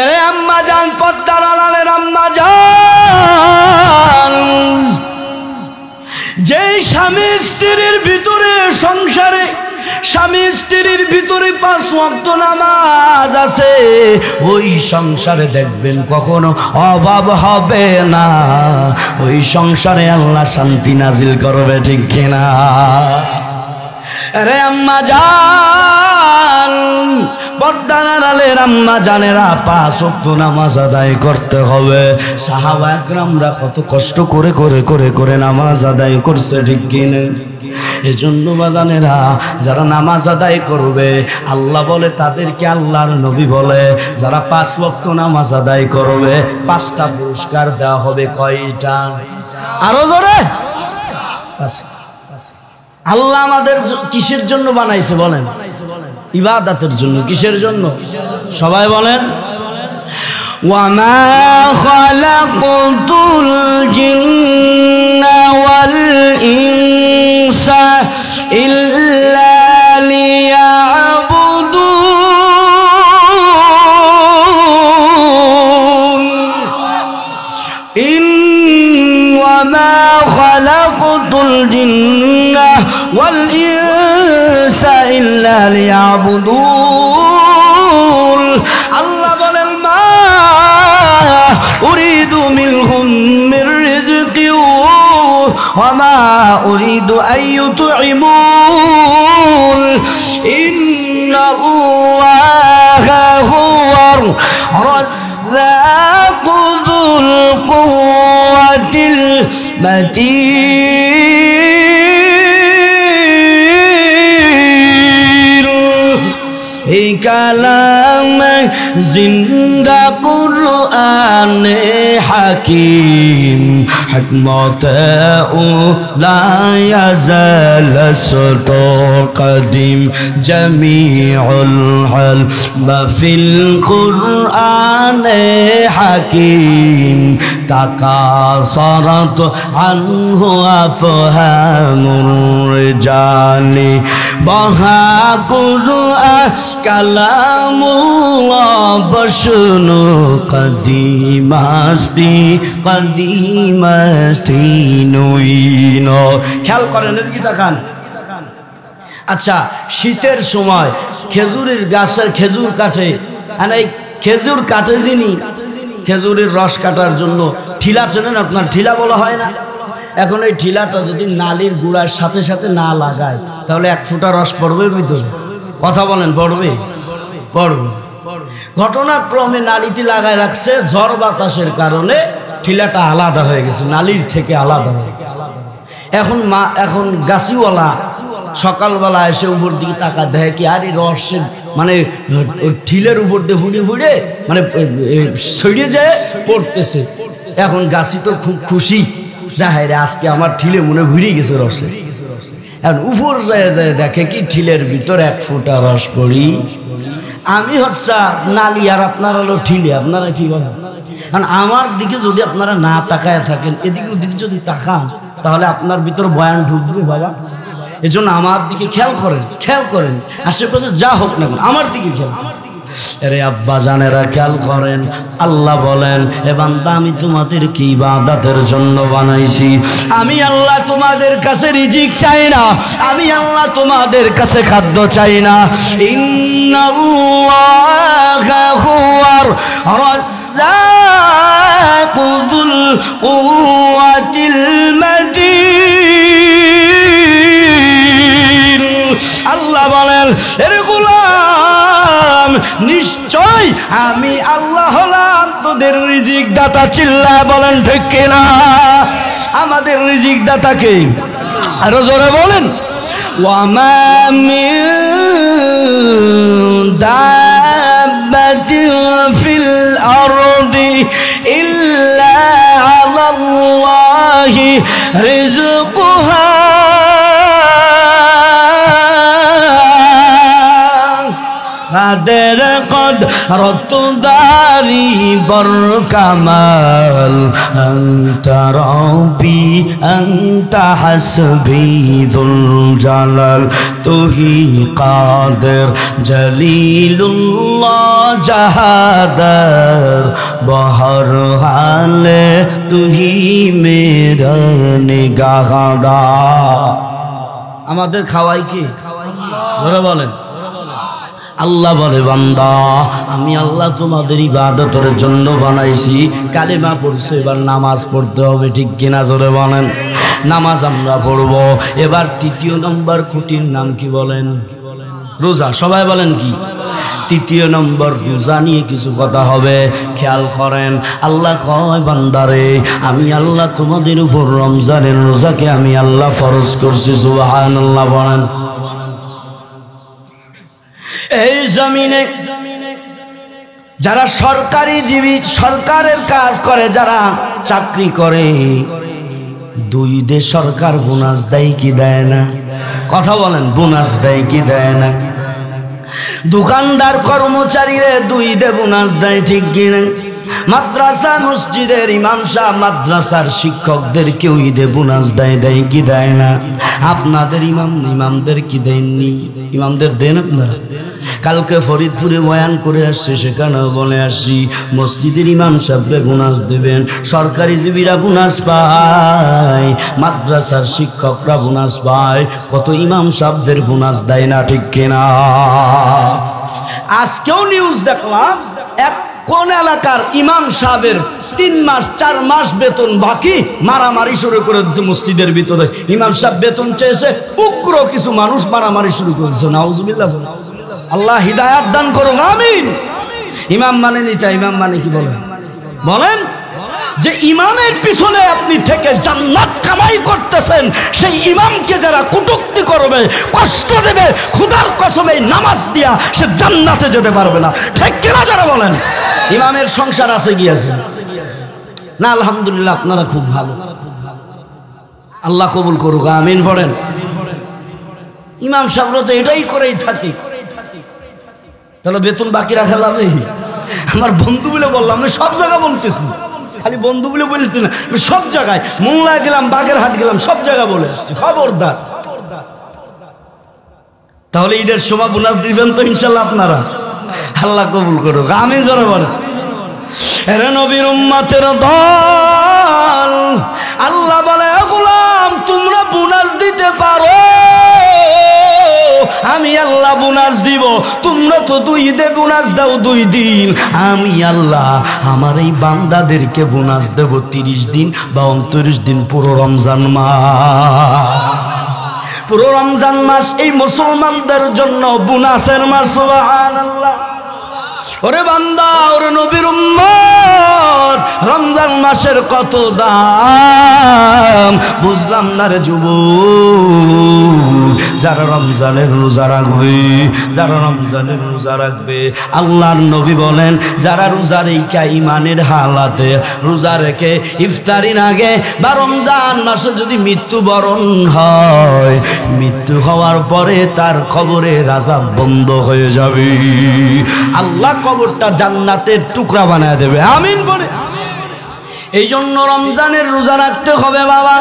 এরে আম্মা জান, পদ্মার আড়ালের আম্মা জান, যেই স্বামী স্ত্রীর ভিতরে, সংসারে স্বামী স্ত্রীর ভিতরে 5 ওয়াক্ত নামাজ আছে, ওই সংসারে দেখবেন কখনো অভাব হবে না, ওই সংসারে আল্লাহ শান্তি নাজিল করবে, ঠিক কিনা? আরে আম্মা জান, পর্দার আড়ালের আম্মা জানেরা, 5 ওয়াক্ত নামাজ আদায় করতে হবে। সাহাবা একরামরা কত কষ্ট করে করে করে করে নামাজ আদায় করছে, ঠিক কিনা? এজন্য বাজানেরা, যারা নামাজ আদায় করবে, আল্লাহ বলে তাদেরকে, আল্লাহর নবী বলে, যারা 5 ওয়াক্ত নামাজ আদায় করবে 5টা পুরস্কার দেওয়া হবে। কয়টা? আরো জোরে। 5টা। আল্লাহ আমাদের কিসের জন্য বানাইছে বলেন? ইবাদতের জন্য। কিসের জন্য? সবাই বলেন, ওয়ামা খালাকুতুল জিন্না ওয়াল ইনসা ইল্লা লিয়াবুদুন। খালাকতুল জিন্না ওয়াল ইনসা ইল্লা লিয়াবুদুন। আল্লাহ বলেন মা উরিদু মিনহুম মির রিজকি ওয়া মা উরিদু আন ইউতঈমুন ইন্নাল্লাহা হুয়ার রাজ্জাকু যুল কুওয়াতিল মাতিন। এই কালাম জিন্দা কুরআনে হাকিম হিকমত ও লা ইয়াজাল সতো কদিম জামিউল ইলম ফিল কুরআনে হাকিম তাকাসারাত আনহু আফহামুর রিজালি বাহা কুরআন কালামুল্লাহ বশনু কদিমাস্তি নইনো। খেয়াল করেন এদিকে তাকান। আচ্ছা, শীতের সময় খেজুরের গাছের খেজুর কাটে, আর এই খেজুর কাটে যিনি, খেজুরের রস কাটার জন্য ঠিলা চেনেন আপনার? ঠিলা বলা হয় না? এখন এই ঠিলাটা যদি নালির গুড়ার সাথে সাথে না লাগায় তাহলে এক ফোঁটা রস পড়বে ভিতরে? কথা বলেন, পড়বে? পড়বে। ঘটনাক্রমে নালিতে লাগায় রাখছে, ঝড় বাতাসের কারণে ঠিলাটা আলাদা হয়ে গেছে, নালির থেকে আলাদা হয়ে গেছে। এখন গাছিওয়ালা সকালবেলা এসে উপর দিকে তাকা দেয় কি আর এই রসের মানে ঠিলের উপর দিয়ে হুড়ে হুড়ে মানে ছড়িয়ে যায় পড়তেছে। এখন গাছি তো খুব খুশি, যাহাই রে আজকে আমার ঠিলে মনে ঘুরে গেছে রসে। এখন উপর যায় যায় দেখে কি ঠিলের ভিতর এক ফোঁটা রস পড়ি। আমি হচ্ছে নালি আর আপনারা হলো ঠিলে, আপনারা কি বলেন? কারণ আমার দিকে যদি আপনারা না তাকায় থাকেন, এদিকে ওদিকে যদি তাকান তাহলে আপনার ভিতর বয়ান ঢুকবে ভাইয়া। এই জন্য আমার দিকে খেয়াল করেন, খেয়াল করেন, আশেপাশে যা হোক না আমার দিকে খেয়াল। আরে আব্বা জানেরা খেয়াল করেন, আল্লাহ বলেন এ বান্দা আমি তোমাদের কি ইবাদতের জন্য বানাইছি। আমি আল্লাহ তোমাদের কাছে রিজিক চাই না, আমি আল্লাহ তোমাদের কাছে খাদ্য চাই না। ইন্নাল্লাহা হুয়ার রাজ্জাকু যুল কুওয়াতিল মাতিন। আল্লাহ বলেন এরে গোলাম, নিশ্চয় আমি আল্লাহ হলাম তোদের রিজিক দাতা। চিল্লায় বলেন ঠিক কিনা? আমাদের রিজিক দাতা কে? আরো জোরে বলেন। ওয়া মা মিন দাব্বাতিন ফিল আরদি ইল্লা আলাল্লাহি রিজকুহা কাদের কদরত দারি বর কামাল আনতা রব্বি আনতা হাসবি যুল জালাল তুহি কাদের জলিলুল্লাহ জাহাদার বহর হালে তুহি মেরা নিগাহদার। আমাদের খাওয়াই কি? জোরে বলেন। আল্লাহ বলে বান্দা আমি আল্লাহ তোমাদের ইবাদতের জন্য বানাইছি। কালেমা পড়ছো, এবার নামাজ পড়তে হবে, ঠিক কিনা? জোরে বলেন। নামাজ আমরা পড়ব। এবার তৃতীয় নম্বর খুঁটির নাম কি বলেন? রোজা। সবাই বলেন কি? তৃতীয় নম্বর রোজা নিয়ে কিছু কথা হবে, খেয়াল করেন। আল্লাহ কয় বান্দারে আমি আল্লাহ তোমাদের উপর রমজানের রোজাকে আমি আল্লাহ ফরজ করছি। সুবহানাল্লাহ বলেন। এই জমিনে যারা সরকারি জীবী, সরকারের কাজ করে, যারা চাকরি করে, দুই দে সরকার বোনাস দেয় কি দেয় না? কথা বলেন, বোনাস দেয় কি দেয় না? দোকানদার কর্মচারীরে দুই দে বোনাস দেয়, ঠিক কিনা? মাদ্রাসা মসজিদের ইমাম সাহেব মাদ্রাসার শিক্ষকদের কেউ ঈদে বোনাস দেয় কি দেয় না? আপনাদের ইমামদের কি দেননি? ইমামদের দেন আপনারা? কালকে ফরিদপুরে বয়ান করে আসছে, সেখানে বলে আসি মসজিদের ইমাম সাহেবরা বোনাস দেবেন, সরকারি জীবীরা বোনাস পায়, মাদ্রাসার শিক্ষকরা বোনাস পায়, কত ইমাম সাহেবদের বোনাস দেয় না, ঠিক কিনা? আজকেও নিউজ দেখলাম এক কোন এলাকার ইমাম সাহেবের 3 মাস 4 মাস বেতন বাকি, মারামারি শুরু করে দিচ্ছে মসজিদের ভিতরে। ইমাম সাহেব বেতন চেয়েছে, উগ্র কিছু মানুষ মারামারি শুরু করে দিচ্ছে। নাউজুবিল্লাহ। আল্লাহ হিদায়াত দান করুন, আমিন। ইমাম মানে নিতা, ইমাম মানে কি বলেন? যে ইমামের পিছনে আপনি থেকে জান্নাত কামাই করতেছেন, সেই ইমামকে যারা কটূক্তি করবে, কষ্ট দেবে, খোদার কসমে নামাজ দিয়া সে জান্নাতে যেতে পারবে না, ঠিক কিনা যারা বলেন? ইমামের সংসার আছে গিয়েছে না? আলহামদুলিল্লাহ, আপনারা খুব ভালো, আল্লাহ কবুল করুক, আমিন পড়েন। ইমাম সাহেবরা তো এটাই করেই থাকে, তাহলে বেতন বাকি রাখা যাবে? আমার বন্ধু বলে বললাম, আমি সব জায়গা বলতেছি, খালি বন্ধু বলে বলছি না, সব জায়গায়, মোংলায় গেলাম, বাগেরহাট গেলাম, সব জায়গায় বলে আসছি, খবরদার। তাহলে ঈদের সময় বোনাস দিবেন তো ইনশাল্লাহ আপনারা? আল্লাহ কবুল করুক, আমিন জোরে বলেন। এরে নবীর উম্মতের দল, আল্লাহ বলে গোলাম তোমরা বোনাস দিতে পারো, আমি আল্লাহ বোনাস দিব। তোমরা তো 2 ঈদে বোনাস দাও 2 দিন, আমি আল্লাহ আমার এই বান্দাদেরকে বোনাস দেব 30 দিন বা 29 দিন, পুরো রমজান মাস। পুরো রমজান মাস এই মুসলমানদের জন্য বোনাসের মাস। সুবহানাল্লাহ। ওরে বান্দা, ওরে নবীর উম্মত, রমজান মাসের কত দাম বুঝলাম না রে যুবক। যারা রমজানের রোজা রাখবে, যারা রমজানের রোজা রাখবে, আল্লাহর নবী বলেন যারা রোজা রেখে ইমানের হালাতে রোজা রেখে ইফতারির আগে বা রমজান মাসে যদি মৃত্যুবরণ হয়, মৃত্যু হওয়ার পরে তার কবরের আযাব বন্ধ হয়ে যাবে, আল্লাহ কবরটা জান্নাতের টুকরা বানায় দেবে, আমিন বলে। এই জন্য রমজানের রোজা রাখতে হবে বাবা,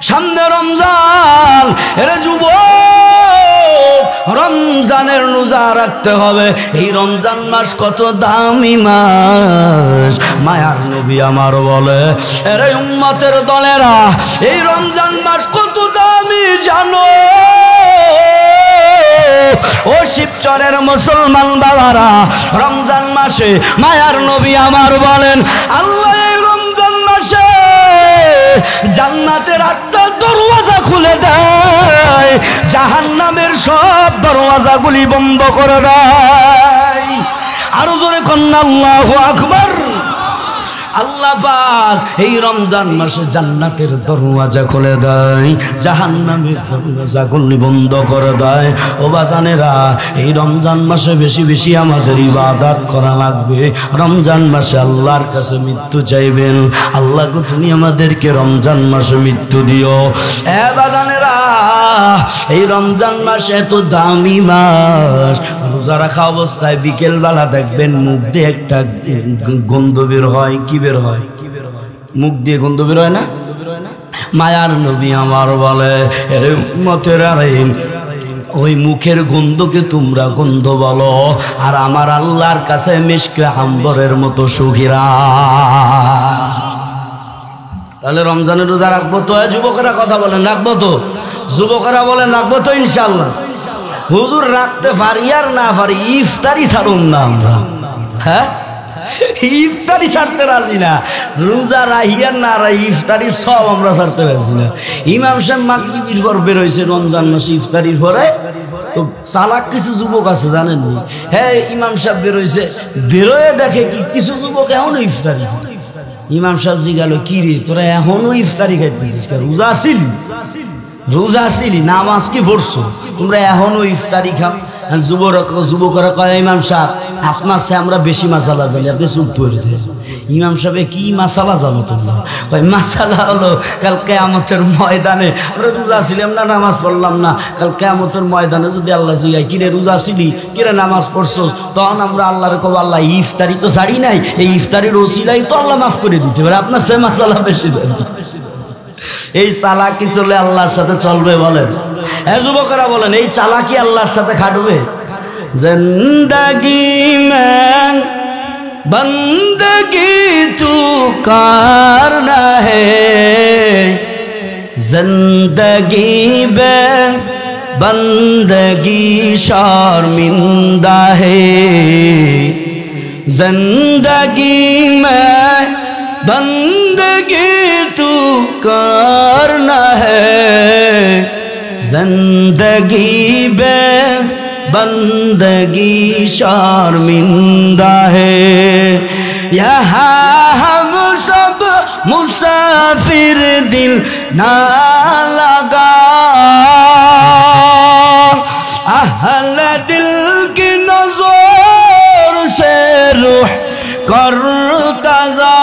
সামনে রমজান। এরে যুবক, রমজানের রোজা রাখতে হবে। এই রমজান মাস কত দামি মাস, মায়ার নবী আমার বলে, এরে উম্মতের দলেরা, এই রমজান মাস কত দামি জানো? ও শিবচরের মুসলমান বাবারা, রমজান মাসে মায়ার নবী আমার বলেন, আল্লাহ এই রমজান মাসে জান্নাতের 8টা দরওয়াজা খুলে দেয়, জাহান্নামের সব দরওয়াজাগুলি বন্ধ করে দেয়। আরো জোরে কন্যা আল্লাহু আকবার। আল্লাহ পাক এই রমজান মাসে জান্নাতের দরওয়াজা খুলে দেয়, জাহান্নামের দরওয়াজাগুলি বন্ধ করে দেয়। ও বাজানেরা, এই রমজান মাসে বেশি বেশি আমাদের ইবাদত করা লাগবে। রমজান মাসে আল্লাহর কাছে মৃত্যু চাইবেন, আল্লাহ গো তুমি আমাদেরকে রমজান মাসে মৃত্যু দিও। এ বাজানেরা, এই রমজান মাসে এত দামি মাস, রোজা রাখা অবস্থায় বিকেল বেলা দেখবেন মুখ দিয়ে একটা গন্ধ বের হয়। কি বের হয়? মুখ দিয়ে গন্ধ বের হয় না? মায়ার নবী আমার বলে, এর উম্মতেরা রে, ওই মুখের গন্ধকে তোমরা গন্ধ বলো, আর আমার আল্লাহর কাছে মিশকে আম্বরের মতো সুখীরা। তাহলে রমজানের রোজা রাখবো তো? যুবকেরা কথা বলেন, রাখবো তো? যুবকেরা বলেন রাখবো তো ইনশাআল্লাহ। হুজুর রাখতে পারি আর না পারি, ইফতারি ছাড়ুন না আমরা। হ্যাঁ, ইফতারি ছাড়তে রাজি না, রোজা রাহিয়ার না রাহি ইফতারি সব আমরা ছাড়তে রাজি না। ইমাম সাহেব মাগরিবের পর বের হয়েছে রমজান মাসে ইফতারির পরে, তো চালাক কিছু যুবক আছে জানেন, হ্যাঁ ইমাম সাহেব বের হয়েছে, বেরোয় দেখে কি কিছু যুবক এখনো ইফতারি। ইমাম সাহেব জিজ্ঞাসা, কি রে তোরা এখনো ইফতারি খাইতেছিস? রোজা আসিলি? রোজা আসিলি, নামাজ কি পড়ছো? তোমরা এখনো ইফতারি খাও? যুবকরা কয়, ইমাম সাহেব আপনার সে আমরা বেশি মাসালা জানি, আপনি চুপ করে দেন। ইমাম সাহেব কি মাসালা জানো তোমরা? ভাই মাসালা হলো কাল কিয়ামতের ময়দানে আমরা রোজা ছিলাম না, নামাজ পড়লাম না, কাল কিয়ামতের ময়দানে যদি আল্লাহ জিজ্ঞাসা কিরে রোজা ছিলি, কিরে নামাজ পড়ছস, তখন আমরা আল্লাহর কব আল্লাহ ইফতারি তো ছাড়ি নাই, এই ইফতারির ওসিলাই তো আল্লাহ মাফ করে দিতে পারে। আপনার সে মাসালা বেশি জানি। এই চালাকি চলে আল্লাহর সাথে চলবে বলেন? যুবকেরা বলেন এই চালাকি আল্লাহর সাথে খাটবে? জিন্দেগি মে বন্দগি তু করনা হে, জিন্দেগি বে বন্দগি শর্মিন্দা হে, জিন্দেগি মে बंदगी तू करना है, जिंदगी बे बंदगी शर्मिंदा है। यहाँ हम सब मुसाफिर दिल ना लगा, अहले दिल की नजर से रूह करता जा,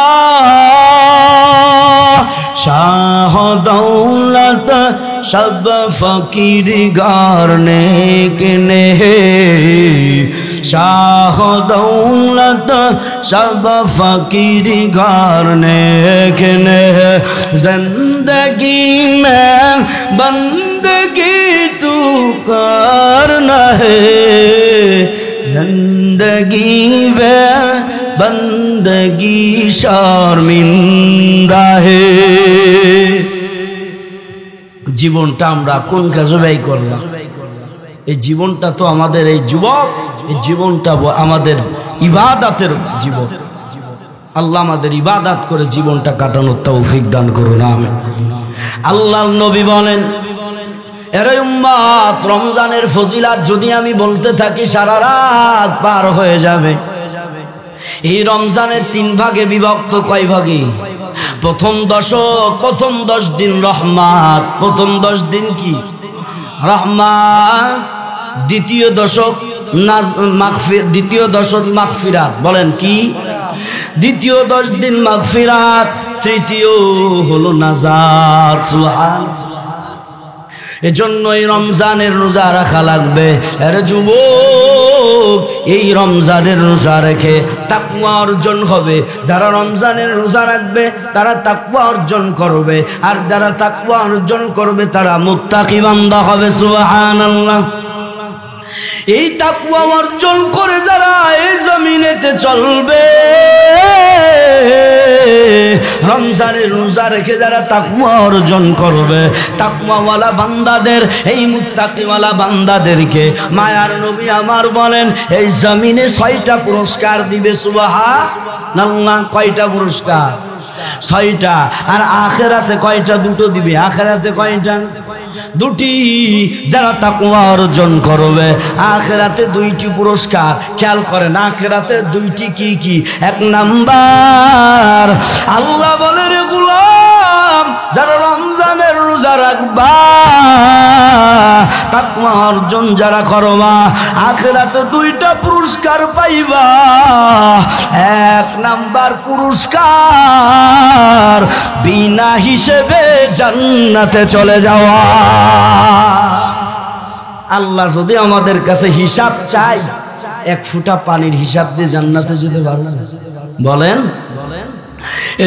शाह दौलत सब फकीर गारने के ने, शाह दौलत सब फकीर गारने के ने, जिंदगी में बंदगी तू करना है, जिंदगी में बंदगी शर्मिंदा है। জীবনটা আমরা কোন কাজে ব্যয় করলাম? এই জীবনটা তো আমাদের এই যুবক, এই জীবনটা আমাদের ইবাদতের জীবন। আল্লাহ আমাদের ইবাদত করে জীবনটা কাটানোর তৌফিক দান করুন, আমিন। আল্লাহর নবী বলেন, এরে উম্মত, রমজানের ফজিলাত যদি আমি বলতে থাকি সারা রাত পার হয়ে যাবে। এই রমজানের 3 ভাগে বিভক্ত। কয় ভাগে? প্রথম 10 দিন রহমত, প্রথম 10 দিন কি রহমত, দ্বিতীয় 10 মাগফিরাত। বলেন কি? দ্বিতীয় 10 দিন মাগফিরাত, তৃতীয় হলো নাজাত। সুবহানাল্লাহ। এজন্যই রমজানের রোজা রাখা লাগবে। আরে যুবক, এই রমজানের রোজা রেখে তাকওয়া অর্জন হবে। যারা রমজানের রোজা রাখবে তারা তাকওয়া অর্জন করবে, আর যারা তাকওয়া অর্জন করবে তারা মুত্তাকি বান্দা হবে। সুবহানাল্লাহ। এই তাকওয়া অর্জন করে যারা এই জমিনেতে চলবে, রমজানের রোজা রেখে যারা তাকওয়া অর্জন করবে, তাকওয়াওয়ালা বান্দাদের, এই মুত্তাকিওয়ালা বান্দাদেরকে মায়ার নবী আমার বলেন এই জমিনে 6টা পুরস্কার দিবে। সুবহানাল্লাহ। কয়টা পুরস্কার? 6টা। আর আখিরাতে কয়টা? 2টো দিবে। আখিরাতে কয়টা? 2টি। যারা তাকওয়া অর্জন করবে আখিরাতে 2টি পুরস্কার। খেয়াল করেন আখিরাতে 2টি কি কি? 1 নাম্বার, আল্লাহ বলে রে গোলাম, যারা রমজানের রোজা রাখবা, তাকওয়া অর্জন যারা করবা, আখিরাতে 2টা পুরস্কার পাইবা। 1 নাম্বার পুরস্কার বিনা হিসেবে জান্নাতে চলে যাওয়া। আল্লাহ যদি আমাদের কাছে হিসাব চাই, 1 ফোঁটা পানির হিসাব দিয়ে জান্নাতে যেতে পারবে না? বলেন।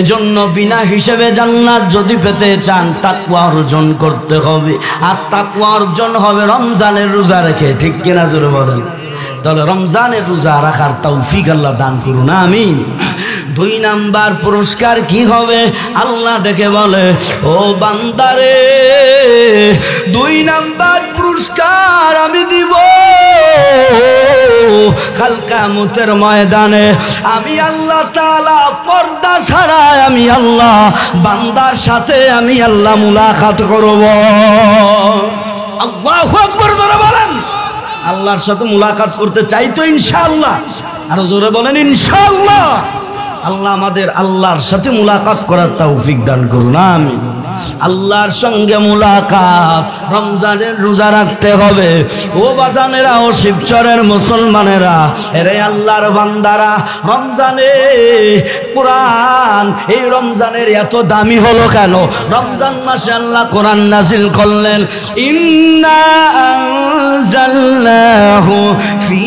এজন্য বিনা হিসেবে জান্নাত যদি পেতে চান তাকওয়া অর্জন করতে হবে। আর তাকওয়া অর্জন হবে রমজানের রোজা রেখে। ঠিক কিনা জোরে বলেন? তাহলে রমজানের রোজা রাখার তৌফিক আল্লাহ দান করুন, আমিন। 2 নাম্বার পুরস্কার কি হবে? আল্লাহ ডেকে বলে, ও বান্দারে, 2 নাম্বার পুরস্কার আমি দিব। কাল কিয়ামতের ময়দানে আমি আল্লাহ তাআলা পর্দা ছাড়াই আমি আল্লাহ বান্দার সাথে আমি আল্লাহ মুলাকাত করব। আল্লাহু আকবার। জোরে বলেন। আল্লাহর সাথে মুলাকাত করতে চাই তো ইনশাআল্লাহ। আরো জোরে বলেন ইনশাআল্লাহ। আল্লাহ আমাদের আল্লাহর সাথে মুলাকাত করার তৌফিক দান করুন, আমিন। আল্লাহর সঙ্গে মুলাকাত, রমজানের রোজা রাখতে হবে। ও বাজানেরা, ও শিবচরের মুসলমানেরা, এরে আল্লাহর বান্দারা, রমজানে কোরআন, এই রমজানের এত দামি হলো কেন? রমজান মাসে আল্লাহ কোরআন নাজিল করলেন, ইন্না আনজালনাহু ফি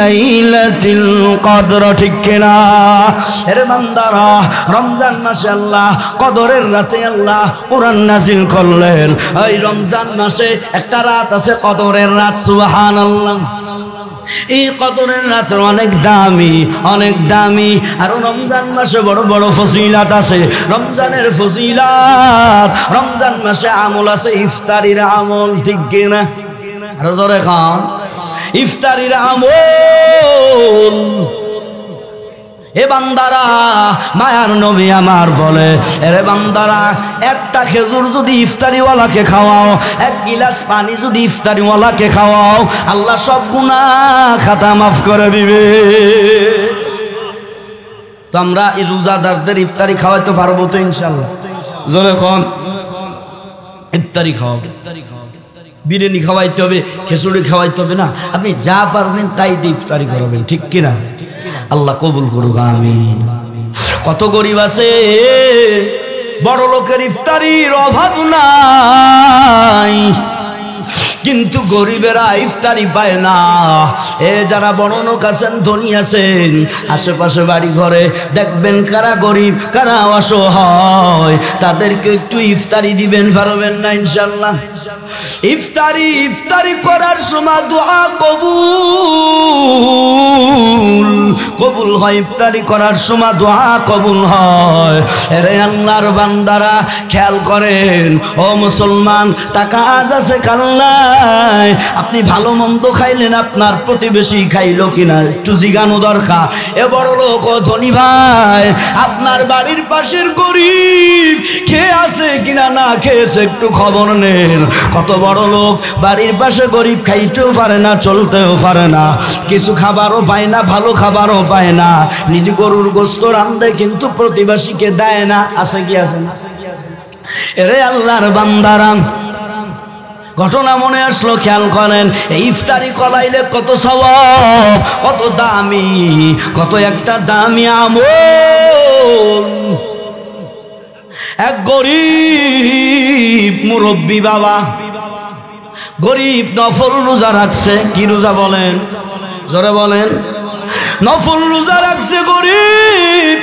লাইলাতিল কদর, ঠিক কিনা? এরে বান্দারা, রমজান মাসে আল্লাহ কদরের রাতে আল্লাহ কোরআন নাজিল করলেন। এই রমজান মাসে একটা রাত আছে কদরের রাত, সুবহানাল্লাহ। এই কদরের রাত অনেক দামি, অনেক দামি। আর রমজান মাসে বড় বড় ফজিলাত আছে। রমজানের ফজিলাত, রমজান মাসে আমল আছে, ইফতারির আমল, ঠিক কিনা? আর জোরে খান, ইফতারির আমল। এ বান্দারা, মায়ার নবী আমার বলে, এরে বান্দারা, একটা খেজুর যদি ইফতারিওয়ালাকে খাওয়াও, এক গিলাস পানি যদি ইফতারিওয়ালাকে খাওয়াও, আল্লাহ সব গুনাহ খাতা মাফ করে দিবে। তো আমরা এই রোজাদারদের ইফতারি খাওয়াইতে পারবো তো ইনশাআল্লাহ? জোরে কোন, ইফতারি খাওয়াও, বিরিয়ানি খাওয়াইতে হবে, খিচুড়ি খাওয়াইতে হবে না, আপনি যা পারবেন তাই দিয়ে ইফতারি করাবেন, ঠিক কিনা? আল্লাহ কবুল করুক, আমিন। কত গরিব আছে, বড় লোকের ইফতারির অভাব নাই, কিন্তু গরিবেরা ইফতারি পায় না। এ যারা বড় লোক আছেন, ধনী আছেন, আশেপাশে বাড়ি ঘরে দেখবেন কারা গরিব, কারা অসহায়, তাদেরকে একটু ইফতারি দিবেন, পারবেন না ইনশাআল্লাহ? ইফতারি করার সময় দোয়া কবুল হয়, ইফতারি করার সময় দোয়া কবুল হয়। এরে আল্লাহর বান্দারা, খেয়াল করেন, ও মুসলমান, টাকা আজ আছে কাল নাই। আপনি ভালো মন্দ খাইলেন, আপনার প্রতিবেশী খাইলো কিনা একটু জিগানো দরকার। এ বড় লোক, ও ধনী ভাই, আপনার বাড়ির পাশের গরিব খেয়ে আছে কিনা, না খেয়েছে একটু খবর নেন। কত বড় লোক বাড়ির পাশে গরিব, খাইতেও পারে না, চলতেও পারে না, কিছু খাবারও পায় না, ভালো খাবারও পায় না, নিজে গরুর গোস্ত রান্ধে কিন্তু প্রতিবেশীকে দেয় না। আছে কি আছে না? এরে আল্লাহর বান্দারা, ঘটনা মনে আসলো, খেয়াল করেন। এই ইফতারি কলাইলে কত সওয়াব, কত দামি, কত একটা দামি আমল। এক গরিব মুরব্বী বাবা, গরিব নফল রোজা রাখছে। কি রোজা বলেন? জোরে বলেন। নফল রোজা রাখছে গরিব,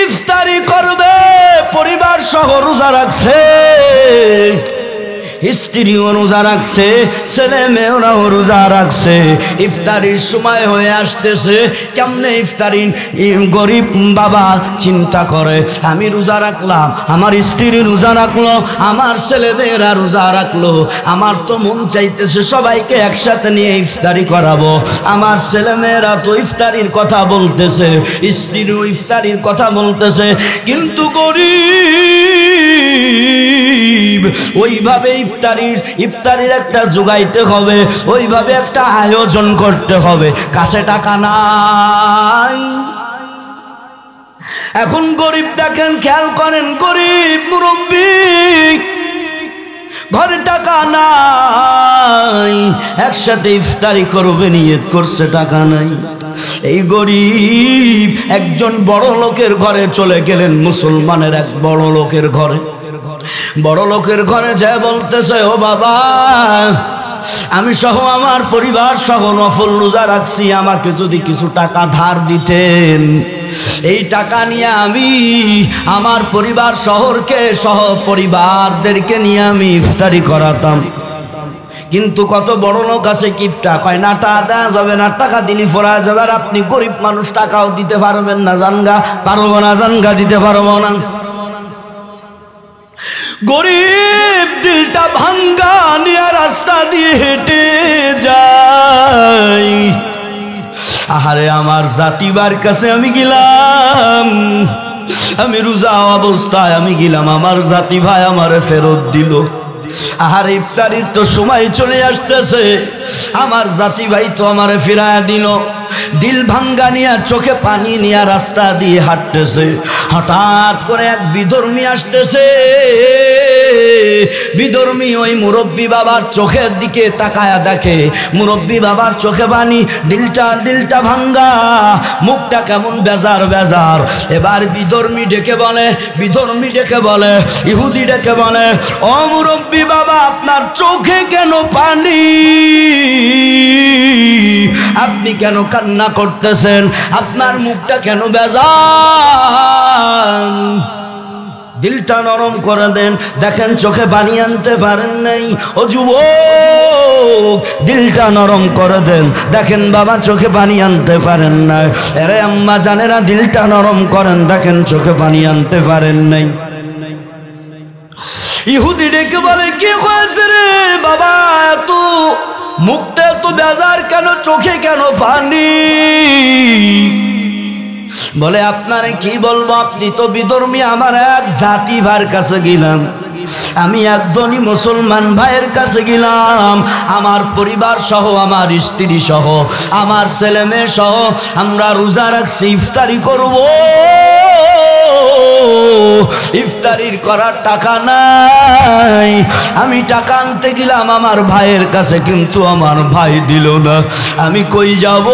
ইফতারি করবে পরিবার সহ রোজা রাখছে, স্ত্রীও রোজা রাখছে, ছেলে মেয়েরাও রোজা রাখছে। ইফতারির সময় হয়ে আসতেছে, কেমনে ইফতারি? গরিব বাবা চিন্তা করে, আমি রোজা রাখলাম, আমার স্ত্রী রোজা রাখলো, আমার ছেলে মেয়েরা রোজা রাখলো, আমার তো মন চাইতেছে সবাইকে একসাথে নিয়ে ইফতারি করাবো। আমার ছেলে মেয়েরা তো ইফতারির কথা বলতেছে, স্ত্রীও ইফতারির কথা বলতেছে, কিন্তু গরিব ওইভাবে ইফতারির একটা জোগাইতে হবে, ওইভাবে একটা আয়োজন করতে হবে, কাছে টাকা নাই। এখন গরিব দেখেন, খেয়াল করেন, গরিব মুরব্বী, ঘরে টাকা নাই, একসাথে ইফতারি করবে নিয়ত করছে, টাকা নাই। এই গরিব একজন বড় লোকের ঘরে চলে গেলেন, মুসলমানের এক বড় লোকের ঘরে। বড় লোকের ঘরে যায় বলতেছে, ও বাবা, আমি সহ আমার পরিবার সহ নফল রোজা রাখছি, আমাকে যদি কিছু টাকা ধার দিতেন, এই টাকা নিয়ে আমি আমার পরিবার শহরকে সহ পরিবারদেরকে নিয়ে আমি ইফতারি করাতাম। কিন্তু কত বড় লোক আছে, কিপটা কয় না, টাকা দেওয়া যাবে না, টাকা দিলে ফোরা যাবে। আর আপনি গরিব মানুষ, টাকাও দিতে পারবেন না, জানগা পারবো না, জানগা দিতে পারবো না। গরিব দিলটা ভাঙ্গা নিয়ে রাস্তা দিয়ে হেঁটে যাই। আহারে, আমার জাতিবার কাছে আমি গেলাম, আমি রোজা অবস্থায় আমি গেলাম, আমার জাতি ভাই আমারে ফেরত দিল। আহারে, ইফতারির তো সময় চলে আসতেছে, আমার জাতি ভাই তো আমারে ফিরায়া দিল। দিল ভাঙ্গা নিয়া চোখে পানি নিয়া রাস্তা দিয়ে হাঁটতেছে। হঠাৎ করে এক বিধর্মী আসতেছে। বিধর্মী ওই মুরব্বী বাবার চোখের দিকে তাকায়া দেখে মুরব্বী বাবার চোখে পানি, দিলটা ভাঙ্গা, মুখটা কেমন বেজার বেজার। এবার বিধর্মী ডেকে বলে, ইহুদি ডেকে বলে, ও মুরব্বী বাবা, আপনার চোখে কেন পানি? আপনি কেন কান্না করতেছেন? আপনার মুখটা কেন বেজার? দিলটা নরম করে দেন। দেখেন চোখে পানি আনতে পারেন নাই। ও যুবক, দিলটা নরম করে দেন। দেখেন বাবা, চোখে পানি আনতে পারেন নাই। আরে আম্মা জানেরা, দিলটা নরম করেন। দেখেন চোখে পানি আনতে পারেন নাই। ইহুদি ডেকে বলে, কি হয়েছে রে বাবা, এত মুখটা এত বেজার কেন? চোখে কেন পানি? বলে, আপনারে কি বলবো, আপনি তো বিধর্মী। আমার এক জাতি ভাইয়ের কাছে গেলাম, আমি এক ধনী মুসলমান ভাইয়ের কাছে গেলাম। আমার পরিবার সহ, আমার স্ত্রী সহ, আমার ছেলে মেয়ে সহ আমরা রোজা রাখছি, ইফতারি করব। ইফতারির করার টাকা নাই। আমি টাকা আনতে গেলাম আমার ভাইয়ের কাছে, কিন্তু আমার ভাই দিল না। আমি কই যাব?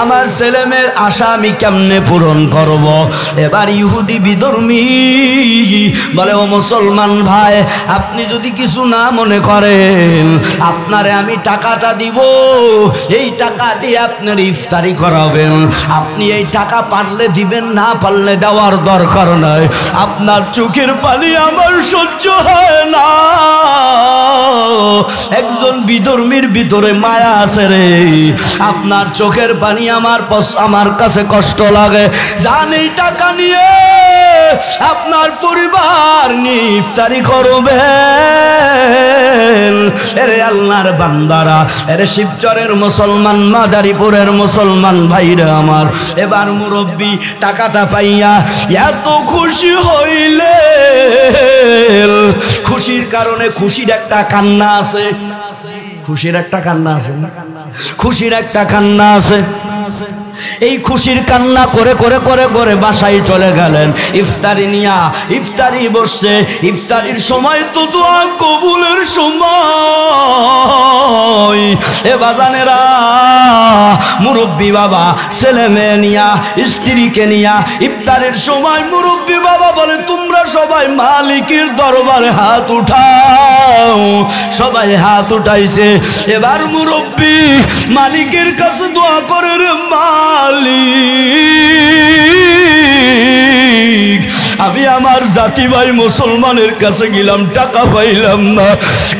আমার ছেলে মেয়ের আশা আমি কেমনে পূরণ করব? এবার ইহুদি বিধর্মী বলে, ও মুসলমান ভাই, আপনি যদি কিছু না মনে করেন, আপনারে আমি টাকাটা দিব। এই টাকা দিয়ে আপনার ইফতারি করাবেন। আপনি এই টাকা পারলে দিবেন, না পারলে দেওয়ার দরকার নাই। আপনার চোখের পানি আমার সহ্য হয় না। একজন বিধর্মীর ভিতরে মায়া আছে রে। আপনার চোখের পানি আমার কাছে কষ্ট লাগে। জান, এই টাকা নিয়ে আপনার পরিবার নিয়ে ইফতারি করবেন। এরে আল্লাহর বান্দারা, এরে শিবচরের মুসলমান, মাদারীপুরের মুসলমান ভাইরা আমার, এবার মুরব্বী টাকাটা পাইয়া এত খুশি হইলে, খুশির কারণে খুশির একটা কান্না আছে। খুশির একটা কান্না আছে, খুশির একটা কান্না আছে। এই খুশির কান্না করে করে করে করে বাসায় চলে গেলেন। ইফতারি নিয়া ইফতারি বসছে। ইফতারির সময় তো দোয়া কবুলের সময়। এ বাজানেরা, মুরব্বী বাবা ছেলে মেয়ে নিয়া, স্ত্রীকে নিয়া ইফতারের সময় মুরব্বী বাবা বলে, তোমরা সবাই মালিকের দরবারে হাত উঠাও। সবাই হাত উঠাইছে। এবার মুরব্বী মালিকের কাছে দোয়া করে, রে মালিক, আমি আমার জাতি ভাই মুসলমানের কাছে গেলাম, টাকা পাইলাম না,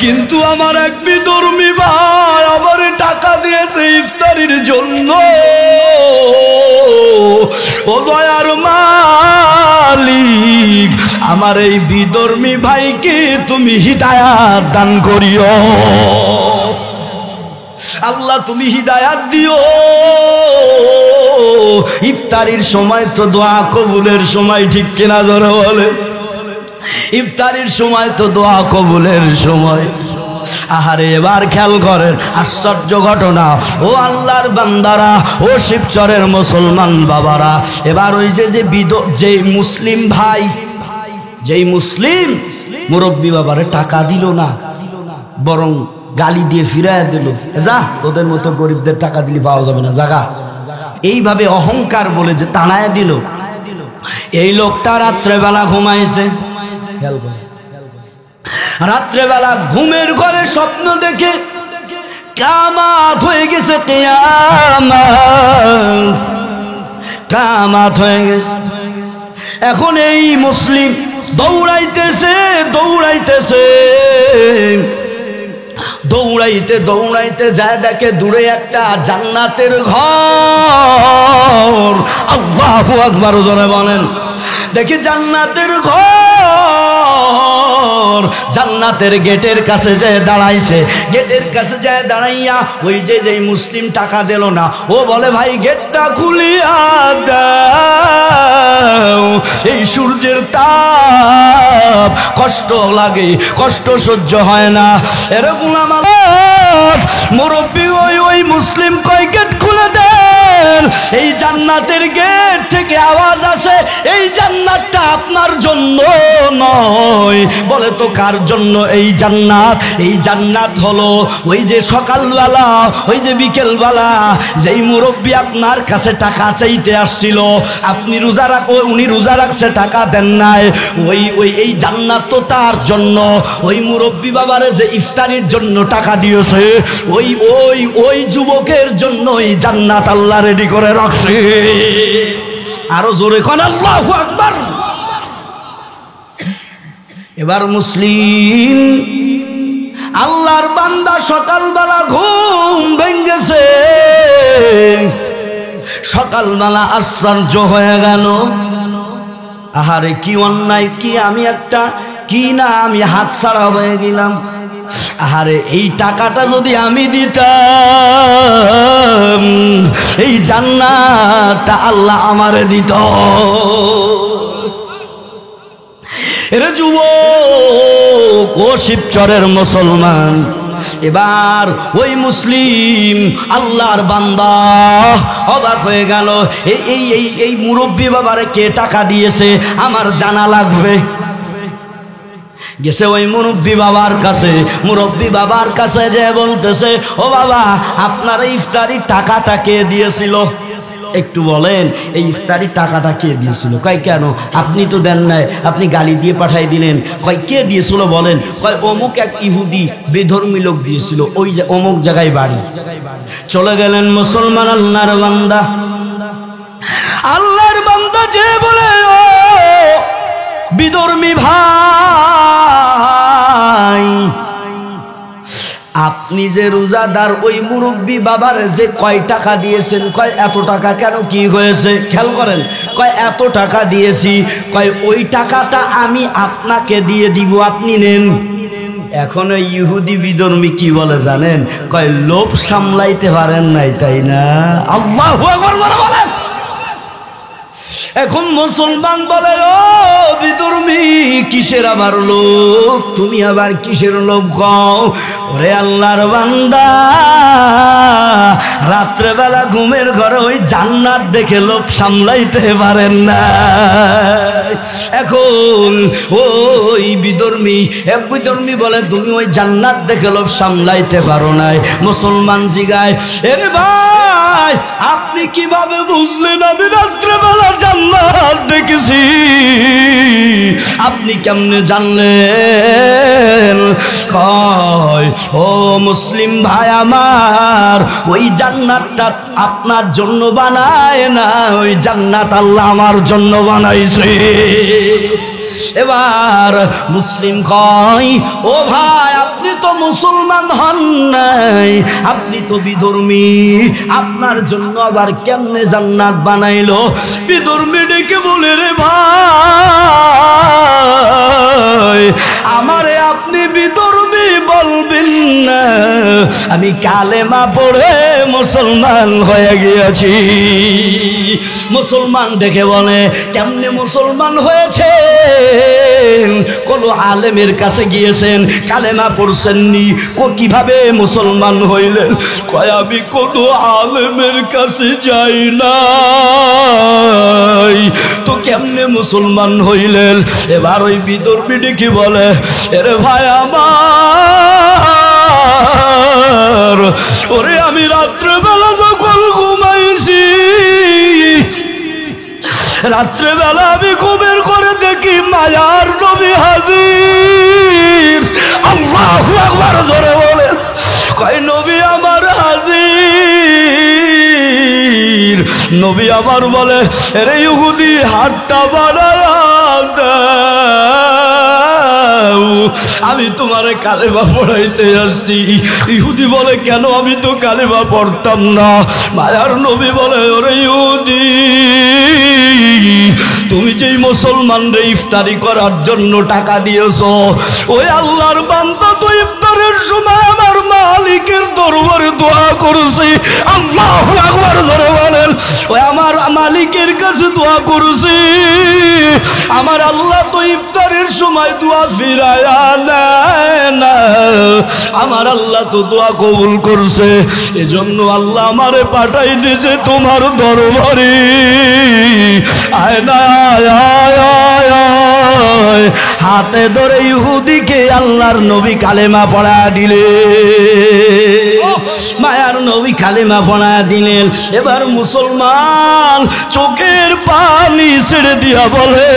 কিন্তু আমার এক বিধর্মী ভাই আমার টাকা দিয়েছে ইফতারির জন্য। ও দয়ার মালিক, আমার এই বিধর্মী ভাইকে তুমি হিদায়াত দান করিও। আল্লাহ তুমি হিদায়াত দিও। ইফতারির সময় তো দোয়া কবুলের সময়, ঠিক কিনা জোরে বলে? ইফতারির সময় তো দোয়া কবুলের সময়। আহারে, এবার খেয়াল করেন আশ্চর্য ঘটনা। ও আল্লাহর বান্দারা, ও শিবচরের মুসলমান বাবারা, এবার ওই যে মুসলিম ভাই, যেই মুসলিম মুরব্বী বাবারে টাকা দিল না, বরং গালি দিয়ে ফিরাইয়া দিল, যা তোদের মতো গরিবদের টাকা দিলে পাওয়া যাবে না, জাগা। এইভাবে অহংকার বলে যে তাড়ায় দিল। এই লোকটা রাত্রেবেলা ঘুমাইছে। রাত্রেবেলা ঘুমের ঘরে স্বপ্ন দেখে কিয়ামত হয়ে গেছে, কিয়ামত হয়ে গেছে। এখন এই মুসলিম দৌড়াইতেছে দৌড়াইতে যায়, দেখে দূরে একটা জান্নাতের ঘর। আল্লাহু আকবার জোরে বলেন। দেখি জান্নাতের ঘর, জান্নাতের গেটের কাছে যায় দাঁড়াইছে। গেটের কাছে যায় দাঁড়াইয়া ওই যে মুসলিম টাকা দিল না, ও বলে, ভাই গেটটা খুলিয়া দাও। এই সূর্যের তাপ, কষ্ট লাগে, কষ্ট সহ্য হয় না। এরকম আমার মুরব্বী ওই মুসলিম কয়, গেট খুলে বলে দেন এই জান্নাতের গেট থেকে আওয়াজ আসে এই জান্নাতটা আপনার জন্য নয়। বলে তো কার জন্য এই জান্নাত? এই জান্নাত হলো ওই যে সকালবেলা ওই যে বিকেলবেলা যেই মুরব্বী আপনার কাছে টাকা চাইতে আসছিল, আপনি রোজা উনি রোজা রাখছে টাকা দেন নাই, ওই এই জান্নাত তো তার জন্য। ওই মুরব্বী বাবারে যে ইফতারির জন্য টাকা দিয়েছে ওই ওই ওই যুবকের জন্য এই জান্নাত আল্লাহ রেডি করে রাখছে। আরো জোরে কোন আল্লাহু আকবার। এবার মুসলিম আল্লাহর বান্দা সকালবেলা ঘুম ভেঙেছে, সকালবেলা আশ্চর্য হয়ে গেল, আহারে কি অন্যায়, কি আমি একটা কি না আমি হাতছাড়া হয়ে গেলাম। আহারে এই টাকাটা যদি আমি দিতাম এই জান্নাতটা আল্লাহ আমারে দিত। এরে যুবক ও শিবচরের মুসলমান, এবার ওই মুসলিম আল্লাহর বান্দা অবাক হয়ে গেল, এই এই এই এই মুরব্বী বাবারে কে টাকা দিয়েছে আমার জানা লাগবে। গেছে ওই মুরব্বী বাবার কাছে যে বলতেছে, ও বাবা আপনার ইফতারির টাকাটা কে দিয়েছিল? একটু বলেন এই ইফতারির টাকাটা কে দিয়েছিল? কয় কেন আপনি তো দেন নাই, আপনি গালি দিয়ে পাঠাই দিলেন। কয় কে দিয়েছিল বলেন? কয় অমুক এক ইহুদি বেধর্মী লোক দিয়েছিল, ওই যে অমুক জায়গায় বাড়ি। চলে গেলেন মুসলমান আল্লাহর বান্দা যে বলে, ও বিধর্মী ভাই আপনি যে রোজাদার ওই মুরব্বী বাবার যে কয় টাকা দিয়েছেন? কয় এত টাকা। কেন কি হয়েছে? খেয়াল করেন, কয় এত টাকা দিয়েছি। কয় ওই টাকাটা আমি আপনাকে দিয়ে দিব, আপনি নেন। এখন ওই ইহুদি বিধর্মী কি বলে জানেন? কয় লোভ সামলাইতে পারেন নাই তাই না? আল্লাহু আকবার বলেন। এখন মুসলমান বলে, ও বিধর্মী কিসের আবার লোভ? তুমি আবার কিসের লোভ কও? ওরে আল্লাহর বান্দা রাত্রেবেলা ঘুমের ঘরে ওই জান্নাত দেখে লোভ সামলাইতে পারেন না। এখন ওই বিধর্মী এক বিধর্মী বলে তুমি ওই জান্নাত দেখে লোভ সামলাইতে পারো নাই। মুসলমান জিগায়, এরে ভাই আপনি কিভাবে বুঝলেন আমি রাত্রেবেলা জান্নাত দেখেছি? আপনি কেমনে জানলেন? কয় ও মুসলিম ভাই আমার, ওই জান্নাতটা আপনার জন্য বানায় না, ওই জান্নাত আল্লাহ আমার জন্য বানাইছে। এবার মুসলিম কয়, ও ভাই আপনি তো মুসলমান হন নাই, আপনি তো বিধর্মী, আপনার জন্য আবার কেমনে জান্নাত বানাইলো? বিধর্মী ডেকে বলে, রে ভাই আমারে আপনি বিধর্মী বলবেন না, আমি কালেমা পড়ে মুসলমান হয়ে গিয়েছি। মুসলমান ডেকে বলে, কেমনে মুসলমান হয়েছে? কোন আলেমের কাছে গিয়েছেন, কালেমা পড়ছেননি, কিভাবে মুসলমান হইলেন? কয় আমি কোন আলেমের কাছে যাই না, তো কেমনে মুসলমান হইলেন? এবার ওই বিধর্মী ডেকে বলে, এরে ভাই আমার, ওরে আমি রাত্রেবেলা যখন ঘুমাইছি, রাত্রেবেলা আমি ঘুমের করে দেখি মায়ার নবী হাজির। আল্লাহু আকবার জোরে বলেন। কয় নবী আমার হাজির। নবী আমার বলে, আরে ইহুদি হাতটা বাড়ায়া দাও, আমি তোমারে কালেমা পড়াইতে আসছি। ইহুদি বলে, কেন? আমি তো কালেমা পড়তাম না। মায়ার নবী বলে, ওরে ইহুদি তুমি যেই মুসলমানরে ইফতারি করার জন্য টাকা দিয়েছো, ওই আল্লাহর বান্দা তো ইফতারের সময় আমার মালিকের দরবারে দোয়া করছে। আল্লাহু আকবার জোরে বলেন। ওই আমার মালিকের কাছে দোয়া করছে, আমার আল্লাহ তো ইফতারের সময় দোয়া ফিরায়া দেয় না, আমার আল্লাহ তো দোয়া কবুল করছে, এজন্য আল্লাহ আমারে পাঠাই দিয়েছে তোমার দরবারে। আয় না হাতে ধরে ইহুদিকে আল্লাহর নবী কালেমা পড়া দিলে, মায়ার নবী কালেমা পড়া দিলেন। এবার মুসলমান চোখের পানি ছেড়ে দিয়া বলে,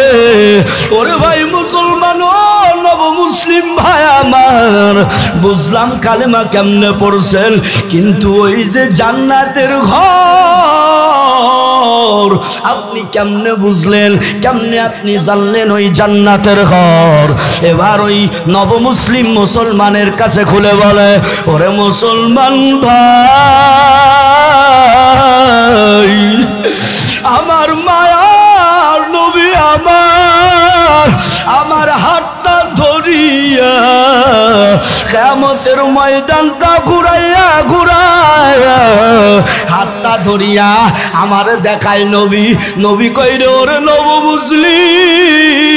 ওরে ভাই মুসলমান, ও নব মুসলিম ভাই আমার, বুঝলাম কালেমা কেমনে পড়ছেন, কিন্তু ওই যে জান্নাতের ঘর আপনি কেমনে বুঝলেন, কেমনে আপনি জানলেন ওই জান্নাতের ঘর? এবার ওই নব মুসলিম মুসলমানের কাছে খুলে বলে, ওরে মুসলমান ভাই, আমার মায়ার নবী আমার হাতটা ধরিয়া কিয়ামতের ময়দানটা ঘুরাইয়া হাতটা ধরিয়া আমারে দেখায় নবী। নবী কইরে, ওরে নব মুসলিম,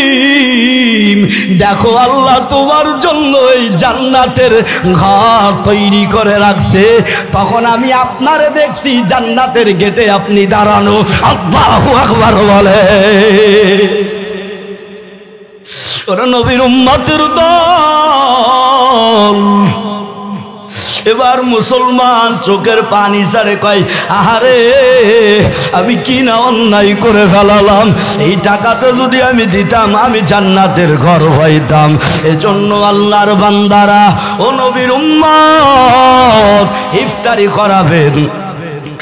দেখো আল্লাহ তোমার জন্য এই জান্নাতের ঘর তৈরি করে রাখছে। তখন আমি আপনারে দেখছি জান্নাতের গেটে আপনি দাঁড়ানো। আল্লাহু আকবার বলে। ওরে নবীর উম্মতের দল। এবার মুসলমান চোখের পানি ছাড়ে কয়, আহারে আমি কি না অন্যায় করে ফেলালাম, এই টাকাটা যদি আমি দিতাম আমি জান্নাতের ঘর হইতাম। এজন্য আল্লাহর বান্দারা, ও নবীর উম্মত, ইফতারি করাবেন,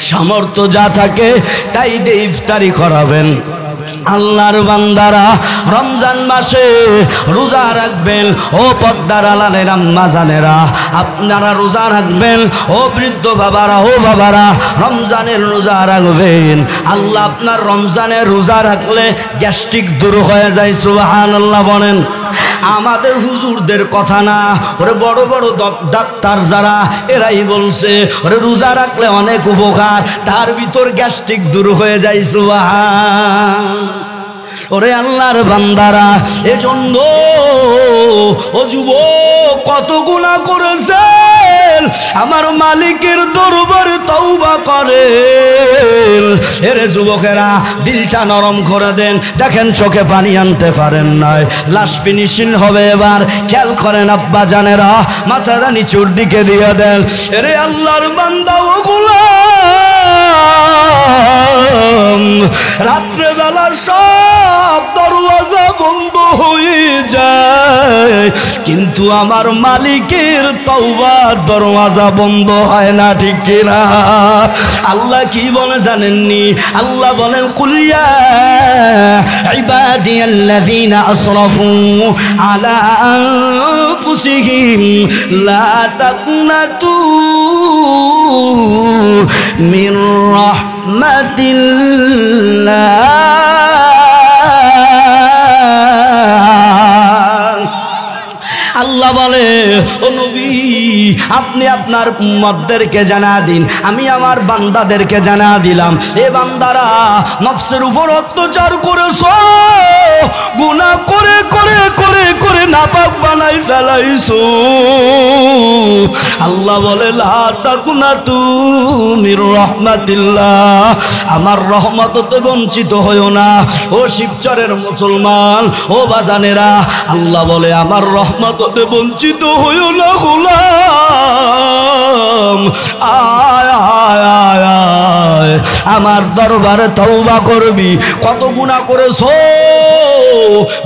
সামর্থ্য যা থাকে তাই দিয়ে ইফতারি করাবেন। আল্লাহর বান্দারা রমজান মাসে রোজা রাখবেন। ও পর্দার আড়ালের আম্মা জানেরা, আপনারা রোজা রাখবেন। ও বৃদ্ধ বাবারা, ও বাবারা, রমজানের রোজা রাখবেন। আল্লাহ আপনার রমজানের রোজা রাখলে গ্যাস্ট্রিক দূর হয়ে যায়। সুবহানাল্লাহ বলেন। আমাদের হুজুরদের কথা না, ওরে বড় বড় ডাক্তার যারা, এরাই বলছে ওরে রোজা রাখলে অনেক উপকার, তার ভিতর গ্যাস্ট্রিক দূর হয়ে যায়। সুবহান। ওরে আল্লাহর বান্দারা, এজন্য ও যুবক কত গুনাহ করেছেন, আমার মালিকের দরবারে তওবা করেন। এরে যুবকেরা, দিলটা নরম করে দেন। দেখেন চোখে পানি আনতে পারেন নাই, লাশ ফিনিশিং হবে। এবার খেয়াল করেন আব্বা জানেরা, মাথাটা নিচুর দিকে দিয়ে দেন। এরে আল্লাহর বান্দা ও গোলাম, রাত্রে বেলা সব দরওয়াজা বন্ধ হয়ে যায়, কিন্তু আমার মালিকের তওবার দরওয়াজা বন্ধ হয় না, ঠিক কিনা? আল্লাহ কি বলে জানেননি? আল্লাহ বলেন, কুল ইয়া ইবাদিয়াল্লাযীনা আসরাফু আলা আনফুসিহিম লা তাকনাতু মির রাহমাতিল্লাহ। আল্লাহ বলে, ও নবী, আপনি আপনার উম্মতদেরকে জানা দিন, আমি আমার বান্দাদেরকে জানা দিলাম, এ বান্দারা নফসের উপর অত্যাচার করেছো, গুনাহ করে করে করে করে নাপাক বানাই ফেলাইছো। আল্লাহ বলে, লা তাকুনাতু মির রাহমাতিল্লাহ, আমার রহমত হতে বঞ্চিত হইও না। ও শিবচরের মুসলমান, ও বাজানেরা, আল্লাহ বলে, আমার রহমত হতে বঞ্চিত হইও না গোলাম। আয় আয় আয় আয় আমার দরবারে তওবা করবি। কত গুনাহ করেছো?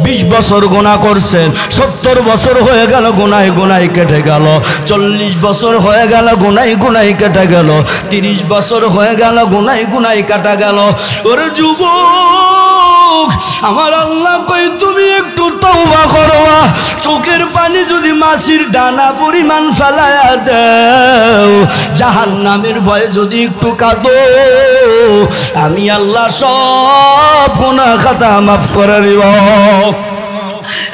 20 বছর গুনাহ করছেন, 70 বছর হয়ে গেল গুনাহে গুনাহে কেটে গেল, 40 বছর হয়ে গেল গুনাহে গুনাহে কেটে গেল, 30 বছর হয়ে গেল গুনাহে গুনাহে কাটা গেল। ওরে যুবক, আমার আল্লাহ কই তুমি একটু তওবা করো। চোখের পানি যদি মাছির ডানা পরিমাণ ফেলায়া দাও, জাহান্নামের ভয়ে যদি একটু কাঁদো, আমি আল্লাহ সব গুনাহ খাতা মাফ করে দিব।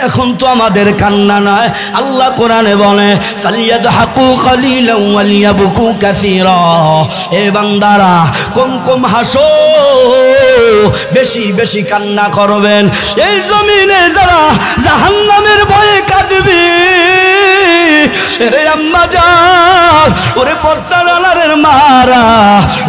এখন তো আমাদের কান্না নয়। আল্লাহ কোরআনে বলে ফালিয়াদহাকু কালিলান ওয়ালিয়াবকু কাসীরা, এ বান্দারা কম কম হাসো, বেশি বেশি কান্না করবেন। এই জমিনে যারা জাহান্নামের ভয়ে কাঁদবে, রে আম্মা জান, ওরে পর্দার আড়ালের মারা,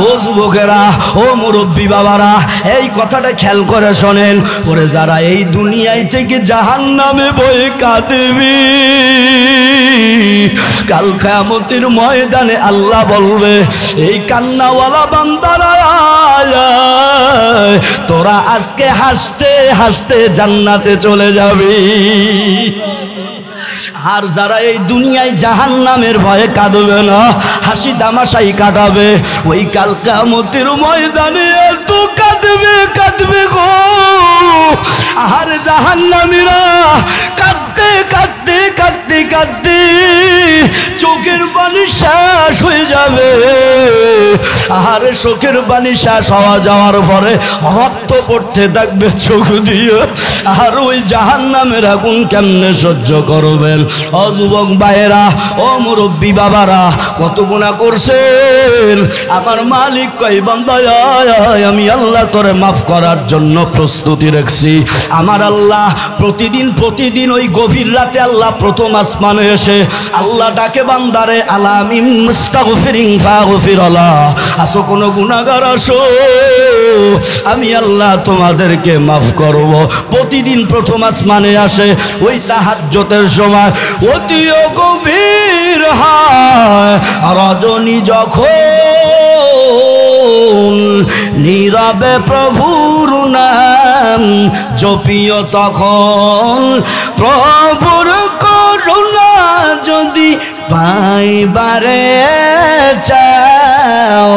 ও যুবকেরা, ও মুরব্বী বাবারা, এই কথাটা খেয়াল করে শোনেন। ওরে যারা এই দুনিয়ায় থেকে জাহান্নামে ভয়ে কাঁদবে, কাল কিয়ামতের ময়দানে আল্লাহ বলবে, এই কান্নাওয়ালা বান্দারা তোরা আজকে হাসতে হাসতে জান্নাতে চলে যাবি। আর যারা এই দুনিয়ায় জাহান্নামের ভয়ে কাঁদবে না, হাসি তামাশাই কাটাবে, ওই কাল কিয়ামতের ময়দানে এত কাঁদবে কাঁদবে গো। আর জাহান্নামীরা কাঁদতে কাঁদতে কাঁদতে কাঁদতে চোখের পানি শেষ হয়ে যাবে। আর চোখের পানি শেষ হওয়া যাওয়ার পরে রক্ত পড়তে থাকবে চোখ দিয়ে। আর ওই জাহান্নামের আগুন কেমনে সহ্য করবেন? ও যুবক ভাইয়েরা, ও মুরব্বী বাবারা, কত গুনাহ করছেন। আমার মালিক কই বান্দা আমি আল্লাহ তোরে মাফ করার জন্য প্রস্তুতি রাখছি। আমার আল্লাহ প্রতিদিন প্রতিদিন ওই গভীর রাতে আল্লাহ প্রথম আসমানে এসে আল্লাহ ডাকে, বান্দারে আলামিন মুস্তাগফিরিন ফাগফিরাল্লাহ, আসো কোনো গুনাহগার আসো, আমি আল্লাহ তোমাদেরকে মাফ করব। প্রতিদিন প্রথম আসমানে আসে ওই তাহাজ্জুদের সময়, অতিও গভীর হয় রজনী যখন, নীরবে প্রভুর নাম জপিও তখন, প্রভুর করুণা যদি পাইবারে চাও,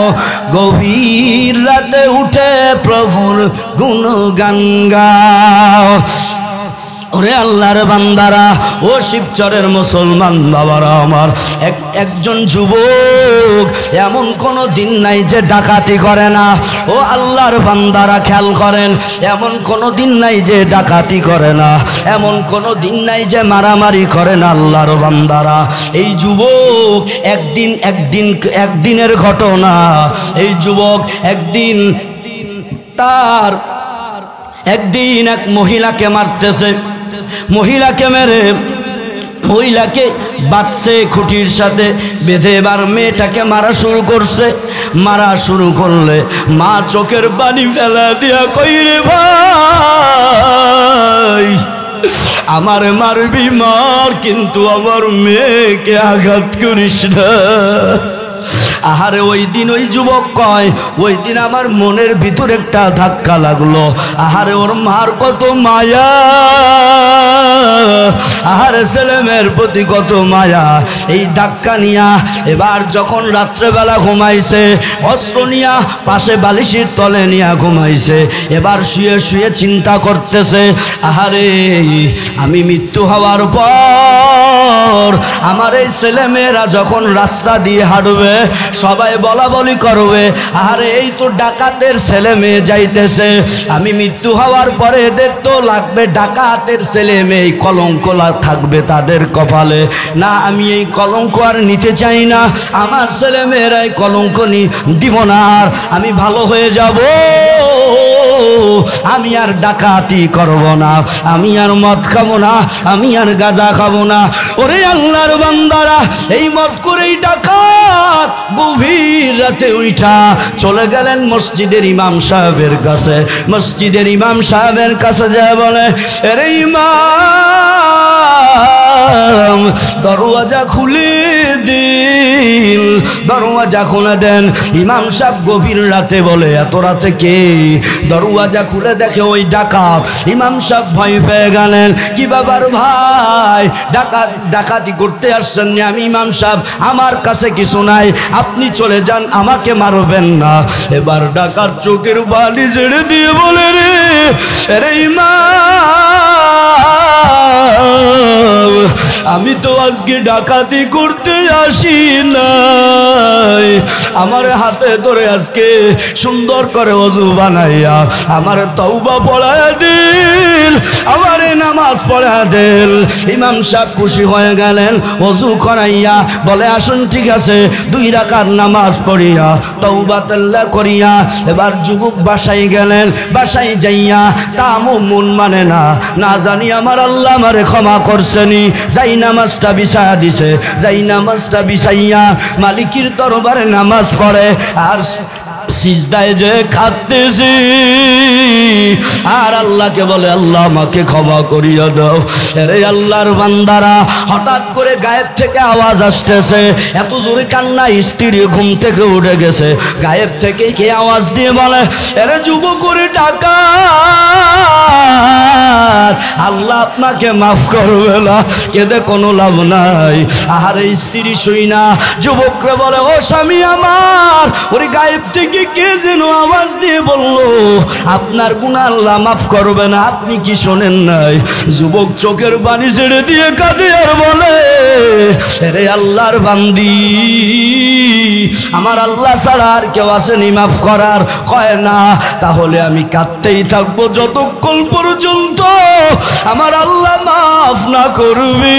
গভীর রাতে উঠে প্রভুর গুণগান গাও। ওরে আল্লাহর বান্দারা, ও শিবচরের মুসলমান বাবারা আমার, একজন যুবক এমন কোনো দিন নাই যে ডাকাতি করে না। ও আল্লাহর বান্দারা খেয়াল করেন, এমন কোনো দিন নাই যে ডাকাতি করে না, এমন কোনো দিন নাই যে মারামারি করে না। আল্লাহর বান্দারা, এই যুবক একদিনের ঘটনা। এই যুবক একদিন এক মহিলাকে মারতেছে, মহিলাকে মেরে মহিলাকে বাঁধছে খুঁটির সাথে বেঁধে, এবার মেয়েটাকে মারা শুরু করছে। মারা শুরু করলে মা চোখের পানি ফেলা দিয়া কইরে, ভাই আমার মারবি মার, কিন্তু আমার মেয়েকে আঘাত করিস না। আহারে ওই দিন ওই যুবক কয়, ওই দিন আমার মনের ভিতর একটা ধাক্কা লাগলো। আহারে ওর মার কত মায়া, আহারে ছেলে মেয়ের প্রতি কত মায়া। এই ধাক্কা নিয়া এবার যখন রাত্রেবেলা ঘুমাইছে, অস্ত্র নিয়া পাশে বালিশের তলে নিয়া ঘুমাইছে। এবার শুয়ে শুয়ে চিন্তা করতেছে, আহারে আমি মৃত্যু হওয়ার পর আমার এই ছেলে মেয়েরা যখন রাস্তা দিয়ে হাঁটবে, সবাই বলা বলি করবে, আরে এই তো ডাকাতের ছেলে মেয়ে যাইতেছে। আমি মৃত্যু হওয়ার পরে এদের তো লাগবে ডাকাতের ছেলে মেয়ে, কলঙ্ক থাকবে তাদের কপালে। না, আমি এই কলঙ্ক আর নিতে চাই না, আমার ছেলে মেয়েরাই কলঙ্ক দিব না, আর আমি ভালো হয়ে যাব। আমি আর ডাকাতি করব না, আমি আর মদ খাবো না, আমি আর গাঁজা খাবো না। ওরে আল্লাহর বান্দারা, এই মদ করেই ডাকাত গভীর রাতে উঠা চলে গেলেন মসজিদের ইমাম সাহেবের কাছে। মসজিদের ইমাম সাহেবের কাছে যায় বলে, আরে ইমাম দরওয়াজা খুলে দিন, দরওয়াজা খুলে দেন। ইমাম সাহেব গভীর রাতে বলে, এত রাতে কে? দরওয়াজা খুলে দেখে ওই ডাকাত। ইমাম সাহেব ভয় পেয়ে গেলেন, কি ব্যাপার ভাই, ডাকাতি করতে আসছেন? আমি ইমাম সাহেব, আমার কাছে কিছু নাই, আপনি চলে যান, আমাকে মারবেন না। এবার ডাকাত চোখের বালি ছেড়ে দিয়ে বলে, রে ইমাম আমি তো আজকে ডাকাতি করতে আসি নাই, আমার হাতে ধরে আজকে সুন্দর করে ওযু বানাইয়া আমার তওবা পড়ায়া দিল, আমার নামাজ পড়া দিল। ইমাম সাহেব খুশি হয়ে গেলেন, ওযু করাইয়া বলে আসুন ঠিক আছে, 2 রাকাত নামাজ পড়িয়া তওবা তাল্লা করিয়া এবার যুবক বাসায় গেলেন। বাসায় যাইয়া তামুমুন মানে না, না জানি আমার আল্লাহ আমারে ক্ষমা করছেনি, যাই নামাজটা বিছায়া দিছে, যাই নামাজটা বিছাইয়া মালিকের দরবারে নামাজ পড়ে আর সিজদায় যে কাঁদতেছি আর আল্লাহকে বলে আল্লাহ আমাকে ক্ষমা করিয়া দাও। আরে আল্লাহর বান্দারা, হঠাৎ করে গায়েব থেকে আওয়াজ আসতেছে, এত জোরে কান্না, স্ত্রী ঘুম থেকে উঠে গেছে। গায়েব থেকে কে আওয়াজ দিয়ে বলে, আরে যুবক করে টাকা, আল্লাহ আপনাকে মাফ করবে না, কেঁদে কোনো লাভ নাই। আর স্ত্রী শুই না যুবকরে বলে, ও স্বামী আমার, ওরে গায়েব থেকে কে যেন আওয়াজ দিয়ে বলল আপনার গুনাহ আল্লাহ মাফ করবে না, আপনি কি শোনেন নাই? যুবক চোখের পানি ছেড়ে দিয়ে কাঁদে আর বলে, আরে আল্লাহর বান্দি, আমার আল্লাহ ছাড়া আর কেউ আসেনি মাফ করার? কয় না, তাহলে আমি কাঁদতেই থাকবো যতক্ষণ পর্যন্ত আমার আল্লাহ মাফ না করবে,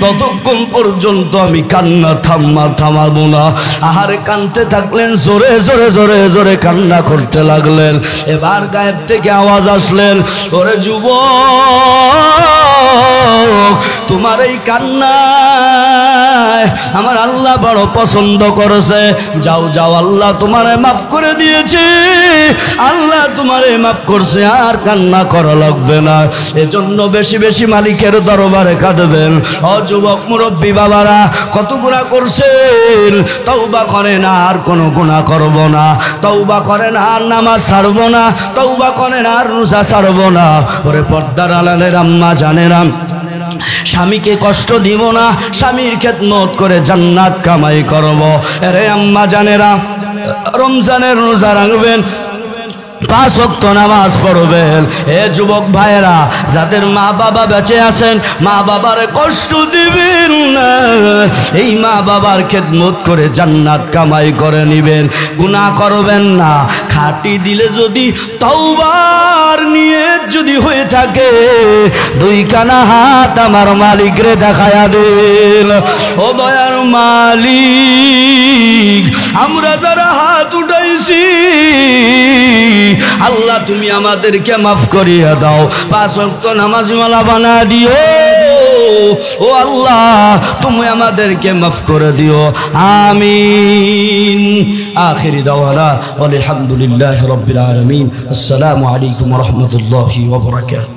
ততক্ষণ পর্যন্ত আমি কান্না থামাবো না। আহারে কাঁদতে থাকলেন, জোরে জোরে জোরে জোরে কান্না করতে লাগলেন। এবার গায়েব থেকে আওয়াজ আসলেন, ওরে যুবক, তোমার এই কান্নায় আমার আল্লাহ বড় পছন্দ করেছে, যাও যাও, আল্লাহ তোমারে মাফ করে দিয়েছে, আল্লাহ তোমারে মাফ করছে, আর কান্না করা লাগবে না। এজন্য বেশি বেশি মালিকের দরবারে কাঁদবেন। ও যুবক মুরব্বী বাবারা, কত গুনাহ করছেন, তওবা করেন আর কোনো গুনাহ করব না, তওবা করেন আর নামাজ ছাড়ব না, তওবা করেন আর রোজা ছাড়ব না। ওরে পর্দার আড়ালের আম্মা জানেরা, স্বামীকে কষ্ট দিব না, স্বামীর খেদমত করে জান্নাত কামাই করব। আরে আম্মা জানেরা, রমজানের রোজা রাখবেন, 5 ওয়াক্ত নামাজ পড়বেন। এ যুবক ভাইয়েরা, যাদের মা বাবা বেঁচে আছেন, মা বাবারে কষ্ট দিবেন না, এই মা বাবার খেদমত করে জান্নাত কামাই করে নিবেন। গুনাহ করবেন না। খাটি দিলে যদি তওবার নিয়ত যদি হয়ে থাকে, 2 কানা হাত আমার মালিক রে দেখায়া দিল। ও দয়ার মালিক, আমরা যারা হাত উঠাইছি, আল্লাহ তুমি আমাদেরকে মাফ করিয়া দাও, 5 ওয়াক্ত নামাজওয়ালা বানা দিও। ও আল্লাহ, তুমি আমাদেরকে মাফ করে দিও, আমিন। আখিরি দাওয়ানা আলহামদুলিল্লাহি রাব্বিল আলামিন। আসসালামু আলাইকুম ওয়া রাহমাতুল্লাহি ওয়া বারাকাতুহু।